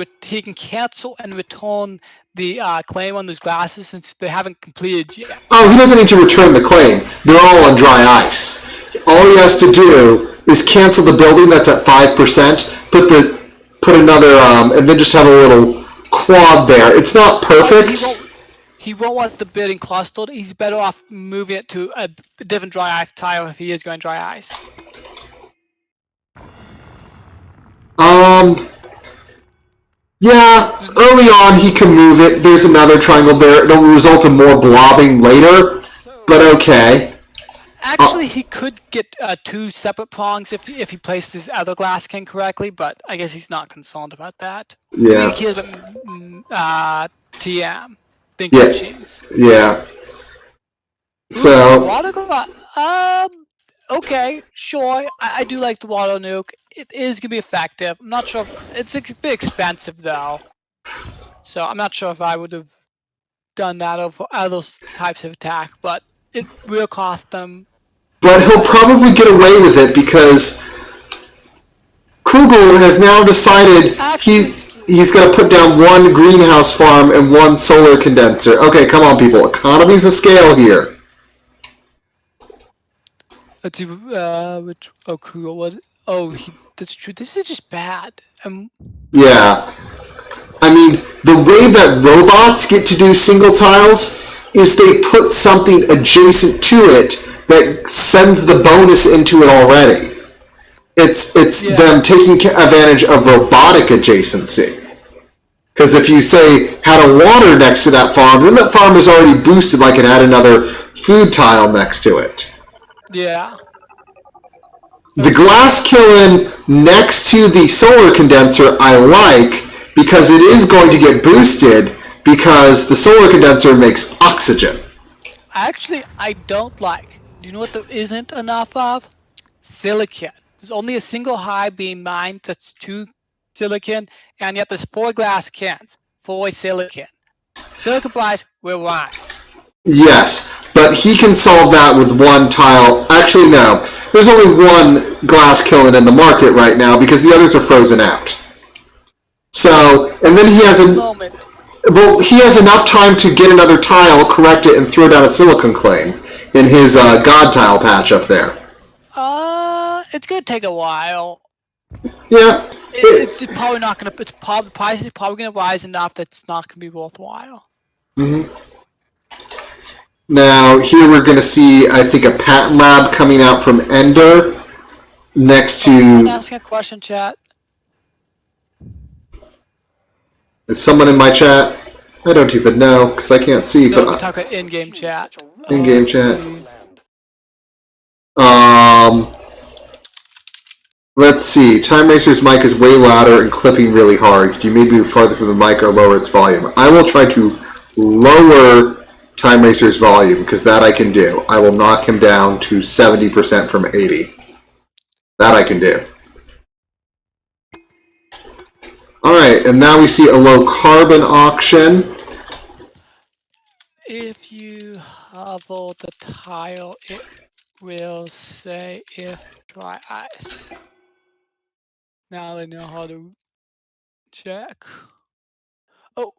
Speaker 2: cancel and return the claim on those glasses since they haven't completed yet.
Speaker 1: Oh, he doesn't need to return the claim. They're all on dry ice. All he has to do is cancel the building that's at 5%, put another, and then just have a little quad there. It's not perfect.
Speaker 2: He won't want the building clustered. He's better off moving it to a different dry ice tile if he is going dry ice.
Speaker 1: Yeah, early on he can move it. There's another triangle there. It'll result in more blobbing later, but okay.
Speaker 2: Actually, he could get 2 separate prongs if he placed his other glass king correctly, but I guess he's not concerned about that.
Speaker 1: Yeah.
Speaker 2: He cares about TM, thinking
Speaker 1: Yeah.
Speaker 2: machines.
Speaker 1: Yeah. So,
Speaker 2: Water glass. Okay, sure. I do like the water nuke. It is gonna be effective. I'm not sure if it's a bit expensive though, so I'm not sure if I would have done that over other types of attack, but it will cost them.
Speaker 1: but he'll probably get away with it because Kugel has now decided he's going to put down 1 greenhouse farm and 1 solar condenser. Okay, come on, people. Economies of scale here.
Speaker 2: Let's see, which cool. What? That's true. This is just bad.
Speaker 1: Yeah. I mean, the way that robots get to do single tiles is they put something adjacent to it that sends the bonus into it already. It's them taking advantage of robotic adjacency. Because if you say had a water next to that farm, then that farm is already boosted like it had another food tile next to it.
Speaker 2: Yeah.
Speaker 1: The glass kiln next to the solar condenser I like because it is going to get boosted because the solar condenser makes oxygen.
Speaker 2: Actually, I don't like. Do you know what there isn't enough of? Silicon. There's only a single hive being mined that's 2 silicon, and yet there's 4 glass cans, 4 silicon. Silicon price will rise.
Speaker 1: Yes, but he can solve that with 1 tile. Actually, no. There's only 1 glass kiln in the market right now because the others are frozen out. So, and then he has he has enough time to get another tile, correct it, and throw down a silicon claim in his god tile patch up there.
Speaker 2: It's gonna take a while.
Speaker 1: Yeah.
Speaker 2: It's probably not gonna. The price is probably gonna rise enough that it's not gonna be worthwhile.
Speaker 1: Mm-hmm. Now, here we're going to see, I think, a patent lab coming out from Ender next to...
Speaker 2: Can I ask a question, chat?
Speaker 1: Is someone in my chat? I don't even know, because I can't see.
Speaker 2: No,
Speaker 1: but
Speaker 2: we're talking about in-game chat.
Speaker 1: In-game chat. Let's see. Time Racer's mic is way louder and clipping really hard. You may move farther from the mic or lower its volume. I will try to lower Time Racer's volume, because that I can do. I will knock him down to 70% from 80. That I can do. Alright, and now we see a low carbon auction.
Speaker 2: If you hover the tile, it will say if dry ice. Now they know how to check. Oh,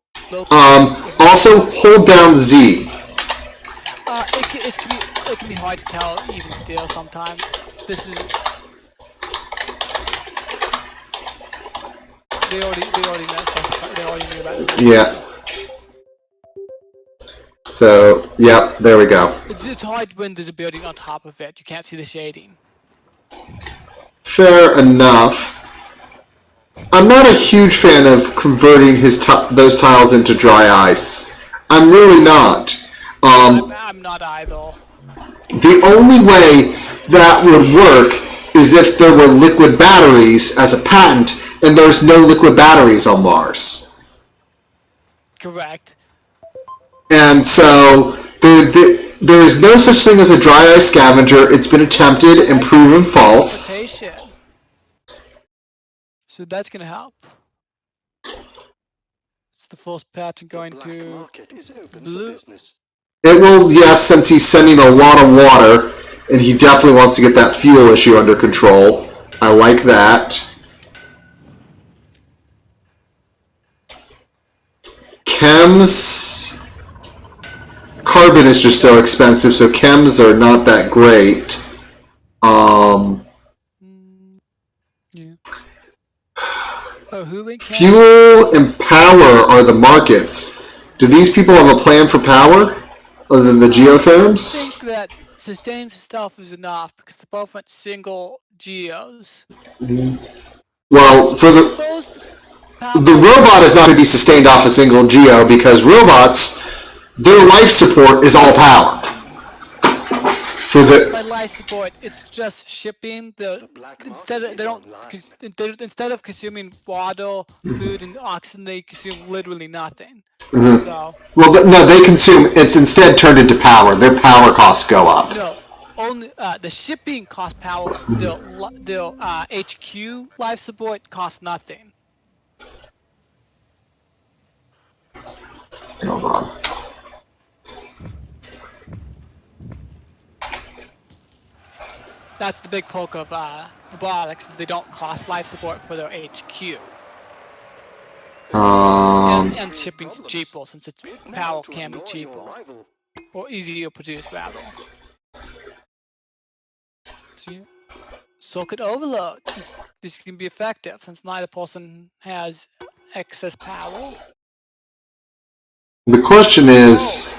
Speaker 1: also hold down Z.
Speaker 2: It can be hard to tell even still sometimes. This is they already knew about it.
Speaker 1: Yeah. So, yep, there we go.
Speaker 2: It's hard when there's a building on top of it. You can't see the shading.
Speaker 1: Fair enough. I'm not a huge fan of converting those tiles into dry ice. I'm really not.
Speaker 2: I'm not either.
Speaker 1: The only way that would work is if there were liquid batteries as a patent, and there's no liquid batteries on Mars.
Speaker 2: Correct.
Speaker 1: And so there is no such thing as a dry ice scavenger. It's been attempted and proven false.
Speaker 2: So that's going to help. It's the first patent going to blue.
Speaker 1: It will, yes, since he's sending a lot of water, and he definitely wants to get that fuel issue under control. I like that. Chems. Carbon is just so expensive, so chems are not that great.
Speaker 2: Yeah.
Speaker 1: Fuel and power are the markets. Do these people have a plan for power other than the geotherms?
Speaker 2: I think that sustained stuff is enough because they both went single geos.
Speaker 1: Well, for the robot is not going to be sustained off a single geo because robots, their life support is all power. For the
Speaker 2: by life support, it's just shipping the instead of consuming water, food, and oxygen, they consume literally nothing. So
Speaker 1: well, no, they consume. It's instead turned into power. Their power costs go up.
Speaker 2: no, only the shipping costs power. The HQ life support costs nothing.
Speaker 1: Hold on.
Speaker 2: That's the big poke of robotics is they don't cost life support for their HQ. And shipping's cheaper since its power can be cheaper or easier to produce rather. Circuit overload. This can be effective since neither person has excess power.
Speaker 1: The question is,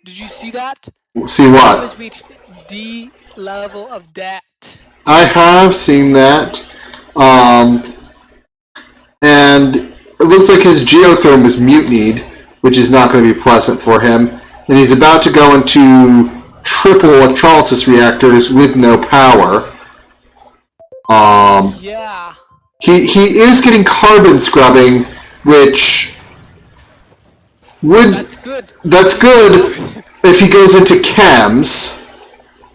Speaker 2: Did you see that?
Speaker 1: see what?
Speaker 2: Has reached D level of debt.
Speaker 1: I have seen that, and it looks like his geotherm is mutinied, which is not going to be pleasant for him. And he's about to go into triple electrolysis reactors with no power.
Speaker 2: Yeah.
Speaker 1: He is getting carbon scrubbing, which would
Speaker 2: That's good.
Speaker 1: if he goes into chems,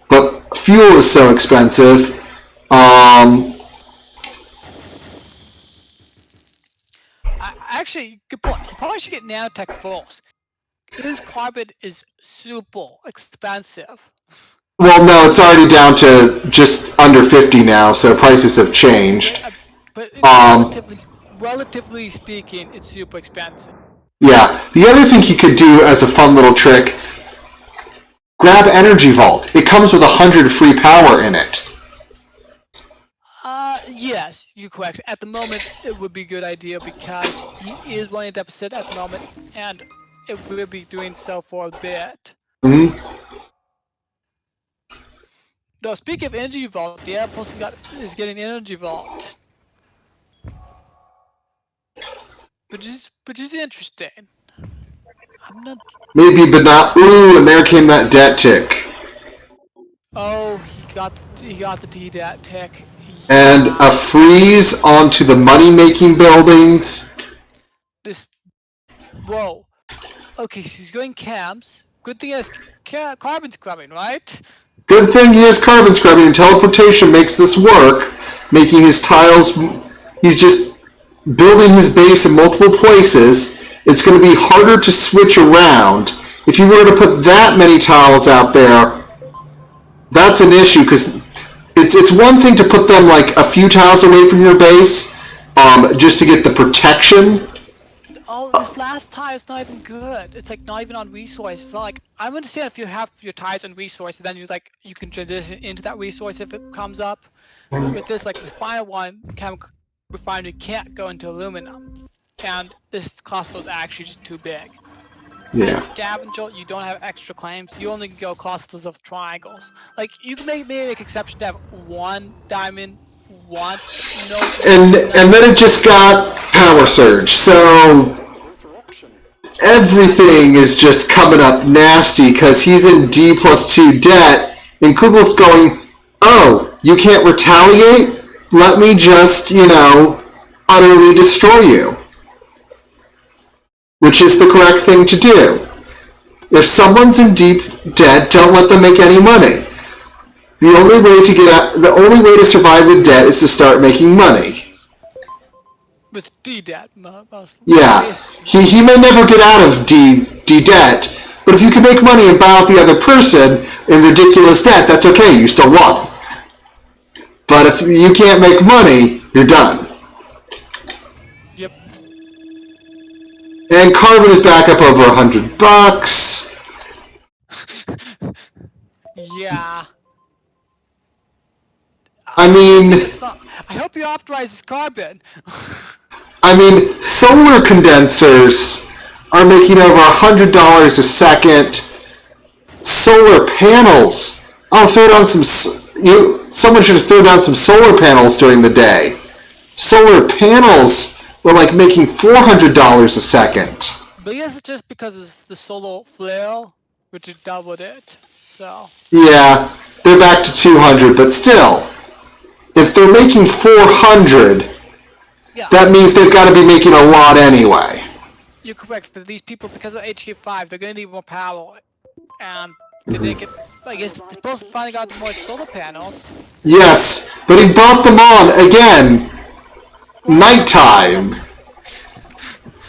Speaker 1: but fuel is so expensive.
Speaker 2: Actually, good point. He probably should get nanotech first. His carbon is super expensive.
Speaker 1: Well, no, it's already down to just under 50 now, so prices have changed.
Speaker 2: But relatively speaking, it's super expensive.
Speaker 1: Yeah. The other thing you could do as a fun little trick, grab Energy Vault. It comes with 100 free power in it.
Speaker 2: Yes, you're correct. At the moment, it would be a good idea because he is running a deficit at the moment, and it will be doing so for a bit.
Speaker 1: Mm-hmm.
Speaker 2: Though, speaking of Energy Vault, the other person is getting Energy Vault. Which is interesting. I'm not...
Speaker 1: Maybe, but not. Ooh, and there came that debt tick.
Speaker 2: Oh, he got the D-dat tick.
Speaker 1: And a freeze onto the money-making buildings.
Speaker 2: Whoa. Okay, so he's going cams. Good thing he has carbon scrubbing, right?
Speaker 1: Good thing he has carbon scrubbing, and teleportation makes this work, making his tiles... He's just building his base in multiple places. It's going to be harder to switch around. If you were to put that many tiles out there, that's an issue, because it's one thing to put them like a few tiles away from your base, just to get the protection.
Speaker 2: Oh, this last tile is not even good. It's like not even on resource. It's not like, I understand if you have your ties on resource, then you can transition into that resource if it comes up. But with this, like the final one, chemical refinery can't go into aluminum, and this cluster is actually just too big.
Speaker 1: Yeah.
Speaker 2: Scavenger, you don't have extra claims. You only can go clusters of triangles. Like you can maybe make exception to have one diamond, one no.
Speaker 1: And then it just got power surge. So everything is just coming up nasty because he's in D+2 debt, and Kugel's going, oh, you can't retaliate? Let me just, utterly destroy you. Which is the correct thing to do. If someone's in deep debt, don't let them make any money. The only way to survive with debt is to start making money.
Speaker 2: With D-debt, mostly.
Speaker 1: Yeah, he may never get out of D debt, but if you can make money and buy out the other person in ridiculous debt, that's okay. You still won. But if you can't make money, you're done.
Speaker 2: Yep.
Speaker 1: And carbon is back up over $100.
Speaker 2: Yeah.
Speaker 1: I mean,
Speaker 2: I hope you optimize his carbon.
Speaker 1: Solar condensers are making over $100 a second. Solar panels. I'll throw down someone should throw down some solar panels during the day. Solar panels were like making $400 a second.
Speaker 2: But I guess it's just because it's the solar flare, which has doubled it. So
Speaker 1: Yeah, they're back to 200, but still, if they're making 400,
Speaker 2: yeah,
Speaker 1: that means they've got to be making a lot anyway.
Speaker 2: you're correct. But these people, because of HQ5, they're going to need more power, and they didn't get. I guess they're supposed to finally got more solar panels.
Speaker 1: Yes, but he brought them on again. Nighttime.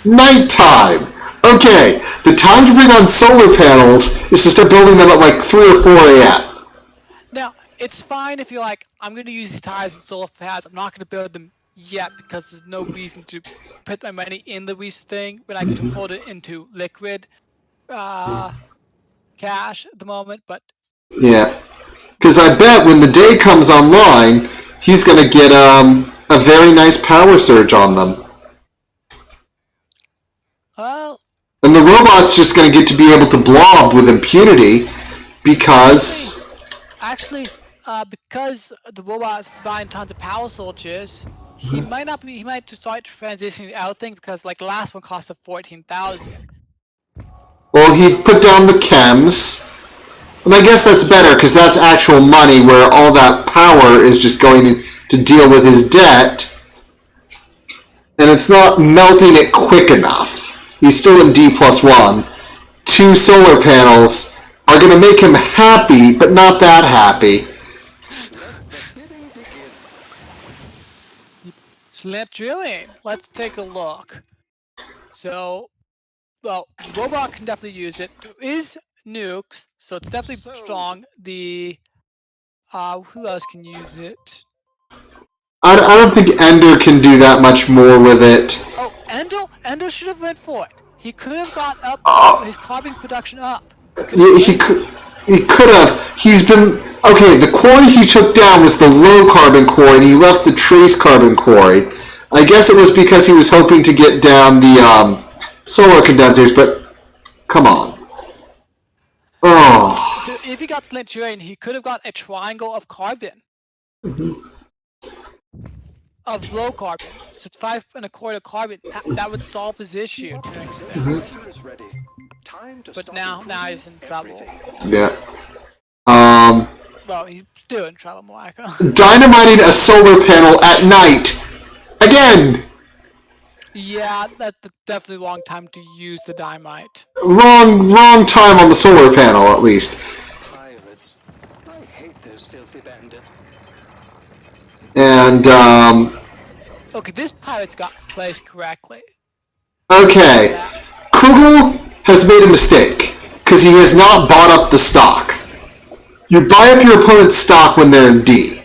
Speaker 1: Nighttime. Okay, the time to bring on solar panels is to start building them at like 3 or 4 a.m.
Speaker 2: Now, it's fine if you're like, I'm going to use these tires and solar pads. I'm not going to build them yet because there's no reason to put my money in the research thing when I can hold it into liquid cash at the moment. But
Speaker 1: Yeah, because I bet when the day comes online, he's going to get a very nice power surge on them.
Speaker 2: well,
Speaker 1: And the robot's just going to get to be able to blob with impunity because...
Speaker 2: actually, because the robot's buying tons of power soldiers, he might not be. He might just start transitioning out thing because like the last one cost of 14,000.
Speaker 1: Well, he put down the chems. And I guess that's better because that's actual money where all that power is just going to deal with his debt. And it's not melting it quick enough. He's still in D+1. 2 solar panels are going to make him happy, but not that happy.
Speaker 2: Slant drilling. Let's take a look. So, well, robot can definitely use it. There is nukes, so it's definitely strong. The who else can use it?
Speaker 1: I don't think Ender can do that much more with it.
Speaker 2: Oh, Endo should have went for it. He could have got up his carbon production up.
Speaker 1: He could have. He's been... Okay, the quarry he took down was the low carbon quarry, and he left the trace carbon quarry. I guess it was because he was hoping to get down the solar condensers, but come on. Oh.
Speaker 2: So if he got slant terrain, he could have got a triangle of carbon. Of low carbon. So it's 5 1/4 carbon. That would solve his issue to an extent. But now he's in trouble.
Speaker 1: Yeah.
Speaker 2: Well, he's still in trouble, Michael.
Speaker 1: Dynamiting a solar panel at night. Again!
Speaker 2: Yeah, that's definitely the wrong time to use the dynamite.
Speaker 1: Wrong time on the solar panel, at least.
Speaker 3: Pirates. I hate those filthy bandits.
Speaker 1: And,
Speaker 2: Okay, this pirate's got placed correctly.
Speaker 1: okay. Kugel has made a mistake, because he has not bought up the stock. You buy up your opponent's stock when they're in D.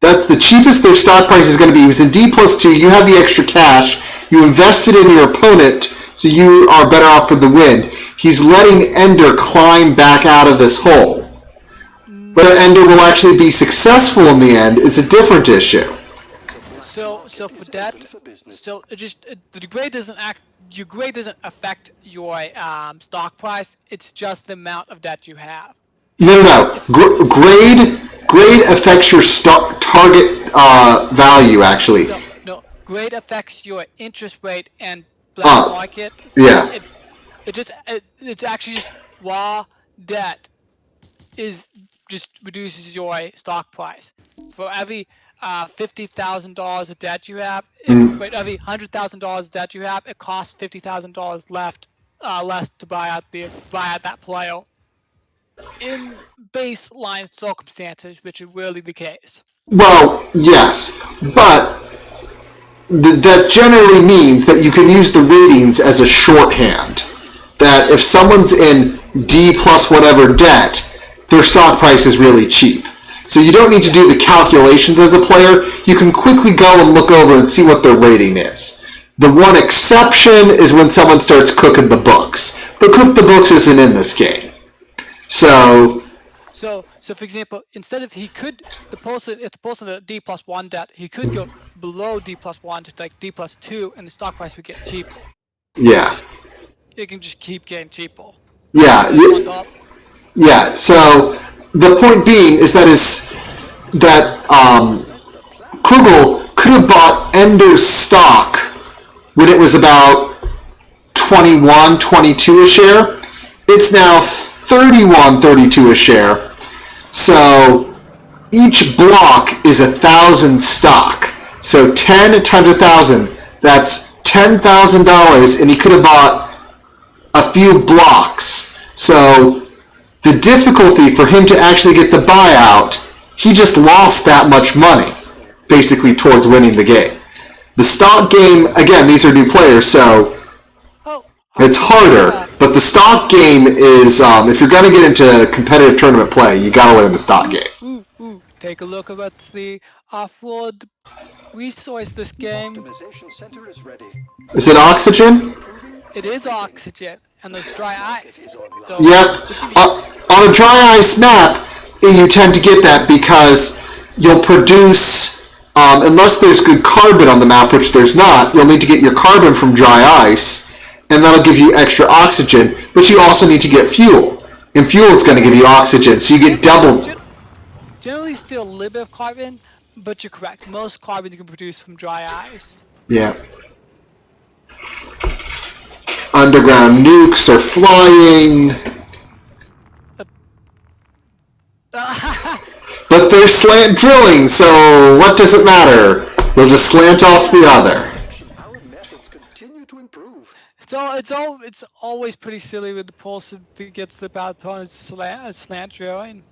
Speaker 1: That's the cheapest their stock price is going to be. He was in D+2, you have the extra cash, you invested in your opponent, so you are better off for the win. He's letting Ender climb back out of this hole. Whether Ender will actually be successful in the end is a different issue.
Speaker 2: So for that, so it just the grade doesn't your grade doesn't affect your stock price. It's just the amount of debt you have.
Speaker 1: No. Grade affects your target value, actually.
Speaker 2: No, grade affects your interest rate and black market.
Speaker 1: Yeah.
Speaker 2: It's actually just raw debt just reduces your stock price. For every $50,000 of debt you have, every $100,000 of debt you have, it costs $50,000 less to buy out that player. In baseline circumstances, which is really the case.
Speaker 1: Well, yes, but that generally means that you can use the ratings as a shorthand. That if someone's in D plus whatever debt, their stock price is really cheap. So you don't need to do the calculations as a player. You can quickly go and look over and see what their rating is. The one exception is when someone starts cooking the books. But cook the books isn't in this game. So
Speaker 2: for example, instead of if the person at D+1 debt, he could go below D+1 to like D+2, and the stock price would get cheaper.
Speaker 1: Yeah.
Speaker 2: It can just keep getting cheaper.
Speaker 1: Yeah. Yeah. So the point being is that Kugel could have bought Ender's stock when it was about 21, 22 a share. It's now 31.32 a share. So each block is 1,000 stock. So 10 times 1,000, that's $10,000, and he could have bought a few blocks. So the difficulty for him to actually get the buyout, he just lost that much money, basically, towards winning the game. The stock game, again, these are new players, so it's harder. But the stock game is, if you're going to get into competitive tournament play, you got to learn the stock game.
Speaker 2: Take a look at what's the off-world resource this game.
Speaker 3: Optimization center is ready.
Speaker 1: Is it oxygen?
Speaker 2: It is oxygen, and there's dry ice. So
Speaker 1: Yep. On a dry ice map, you tend to get that because you'll produce, unless there's good carbon on the map, which there's not, you'll need to get your carbon from dry ice, and that'll give you extra oxygen, but you also need to get fuel. And fuel is going to give you oxygen, so you get double.
Speaker 2: Generally still a little bit of carbon, but you're correct. Most carbon you can produce from dry ice.
Speaker 1: Yeah. Underground nukes are flying. But they're slant drilling, so what does it matter? They'll just slant off the other.
Speaker 3: Our methods continue to improve.
Speaker 2: It's always pretty silly with the pulse if it gets the bad opponent's slant drilling.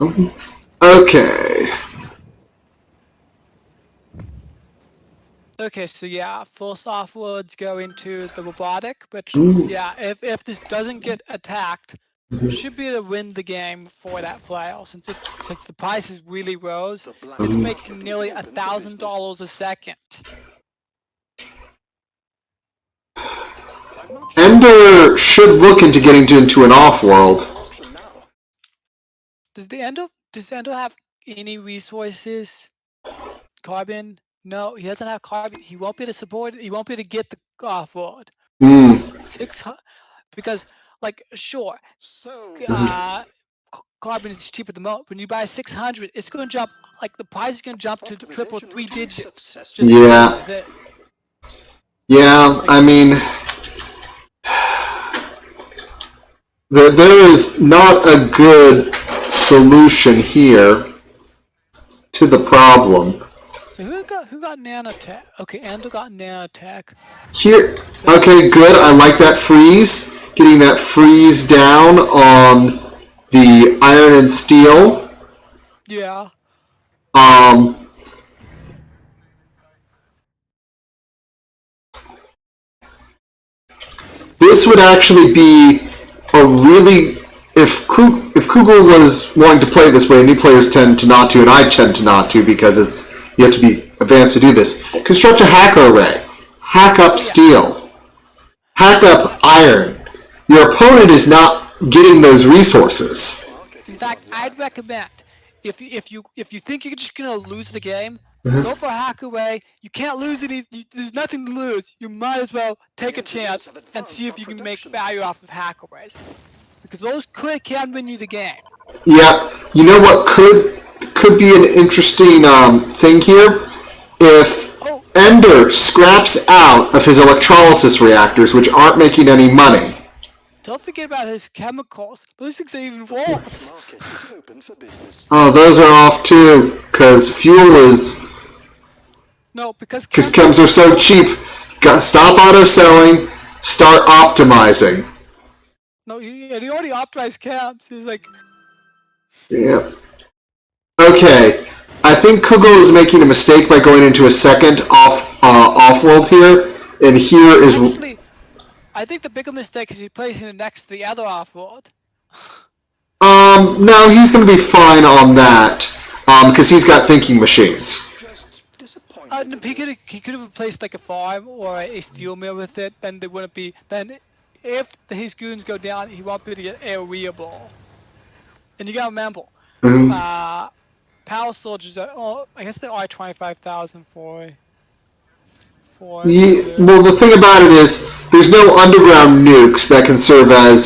Speaker 1: Okay.
Speaker 2: Okay, so yeah, first offworlds go into the robotic, which yeah, if this doesn't get attacked, should be able to win the game for that player. Since the prices really rose, it's making nearly $1,000 a second.
Speaker 1: Ender should look into getting into an off-world.
Speaker 2: Does Ender have any resources? Carbon? No, he doesn't have carbon. He won't be able to support it. He won't be able to get the off-world. 600, because, like, sure, carbon is cheap at the moment. When you buy 600, it's going to jump, like, the price is going to jump to triple 3 digits.
Speaker 1: Yeah. Yeah, I mean, there is not a good solution here to the problem.
Speaker 2: So who got nanotech? Okay, Ender got nanotech.
Speaker 1: Here, okay, good. I like that freeze. Getting that freeze down on the iron and steel.
Speaker 2: Yeah.
Speaker 1: This would actually be a really, if Kugel was wanting to play this way, new players tend to not to, and I tend to not to because you have to be advanced to do this. Construct a hacker array. Hack up steel. Hack up iron. Your opponent is not getting those resources.
Speaker 2: In fact, I'd recommend if you think you're just gonna lose the game, go for a hack array. You can't lose any. There's nothing to lose. You might as well take a chance and see if you can make value off of hack arrays, because those can win you the game.
Speaker 1: Yeah, you know what could be an interesting thing here? If Ender scraps out of his electrolysis reactors, which aren't making any money.
Speaker 2: Don't forget about his chemicals. Those things are even worse.
Speaker 1: Oh, those are off too, because fuel is...
Speaker 2: No, because
Speaker 1: chems are so cheap. Stop auto-selling, start optimizing.
Speaker 2: No, he already optimized chems. He was like...
Speaker 1: Yeah. Okay, I think Kugel is making a mistake by going into a second off-world here, and here is...
Speaker 2: Actually, I think the bigger mistake is he's placing it next to the other off-world.
Speaker 1: No, he's going to be fine on that, because he's got thinking machines.
Speaker 2: He could have replaced like a farm or a steel mill with it, then they wouldn't be... Then if his goons go down, he won't be able to get aeriable. And you gotta remember, power soldiers are, I guess they are 25,000 for...
Speaker 1: Yeah, well, the thing about it is, there's no underground nukes that can serve as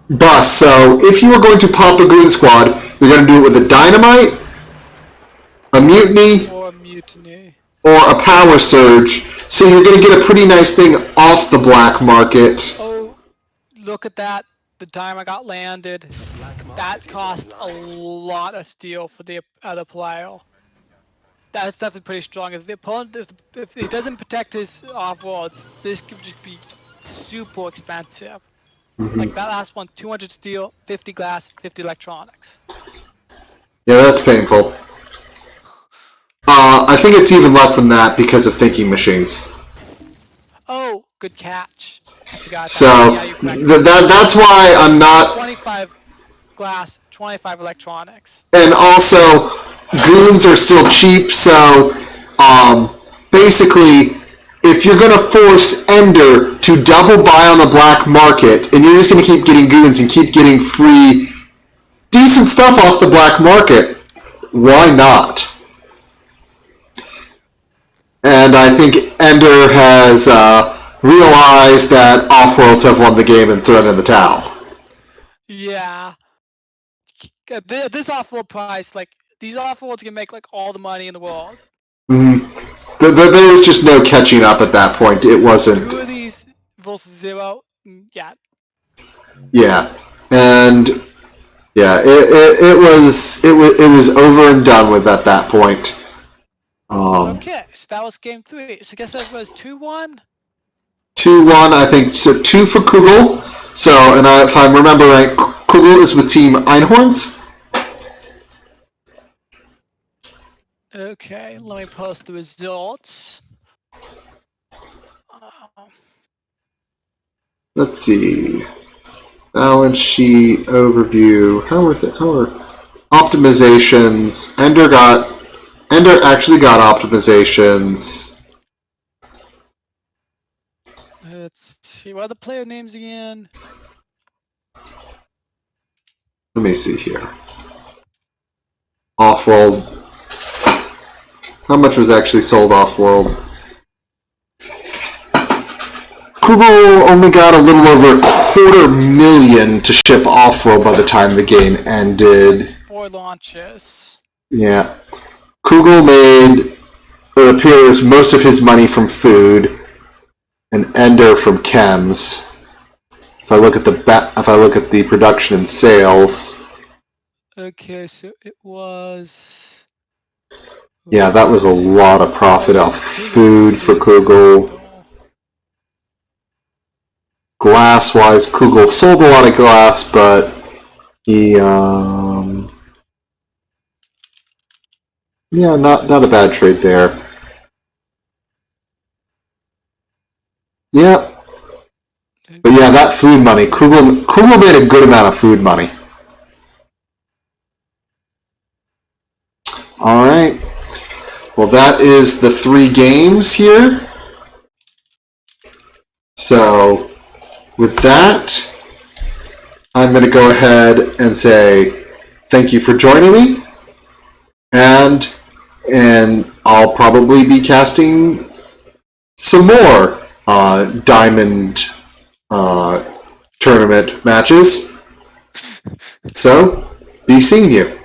Speaker 1: busts. So if you were going to pop a goon squad, you're going to do it with a dynamite, a mutiny, or a power surge. So you're going to get a pretty nice thing off the black market.
Speaker 2: Oh, look at that! the diamond got landed. That cost a lot of steel for the other player. That's definitely pretty strong. If the opponent, if he doesn't protect his off-worlds, this could just be super expensive. Like that last one, 200 steel, 50 glass, 50 electronics.
Speaker 1: Yeah, that's painful. I think it's even less than that because of thinking machines.
Speaker 2: Oh, good catch. I forgot.
Speaker 1: So
Speaker 2: Yeah, you're correct.
Speaker 1: that's why I'm not.
Speaker 2: 25 glass, 25 electronics.
Speaker 1: And also, goons are still cheap. So basically, if you're gonna force Ender to double buy on the black market, and you're just gonna keep getting goons and keep getting free, decent stuff off the black market, why not? And I think Ender has realized that Offworlds have won the game and thrown in the towel.
Speaker 2: Yeah. This off-world price, like, these off-worlds can make, like, all the money in the world.
Speaker 1: There was just no catching up at that point. It wasn't.
Speaker 2: 2 of these versus 0, yeah.
Speaker 1: Yeah, and yeah, it was over and done with at that point.
Speaker 2: Okay, so that was game 3. So I guess that was 2-1.
Speaker 1: 2-1, I think. So 2 for Kugel. So, and if I remember right, Kugel is with Team Einhorns.
Speaker 2: Okay, let me post the results.
Speaker 1: Let's see. Balance sheet overview. How are optimizations? Ender actually got optimizations.
Speaker 2: Let's see. What are the player names again?
Speaker 1: Let me see here. Offworld. How much was actually sold off-world? Kugel only got a little over 250,000 to ship off-world by the time the game ended.
Speaker 2: 4 launches.
Speaker 1: Yeah. Kugel made, it appears, most of his money from food, and Ender from chems. If I look at the production and sales,
Speaker 2: Okay, so it was...
Speaker 1: yeah, that was a lot of profit off food for Kugel. Glass-wise, Kugel sold a lot of glass, but he, yeah, not a bad trade there. Yeah. But yeah, that food money, Kugel made a good amount of food money. Alright. Well, that is the 3 games here. So, with that, I'm going to go ahead and say thank you for joining me. And I'll probably be casting some more Diamond tournament matches. So, be seeing you.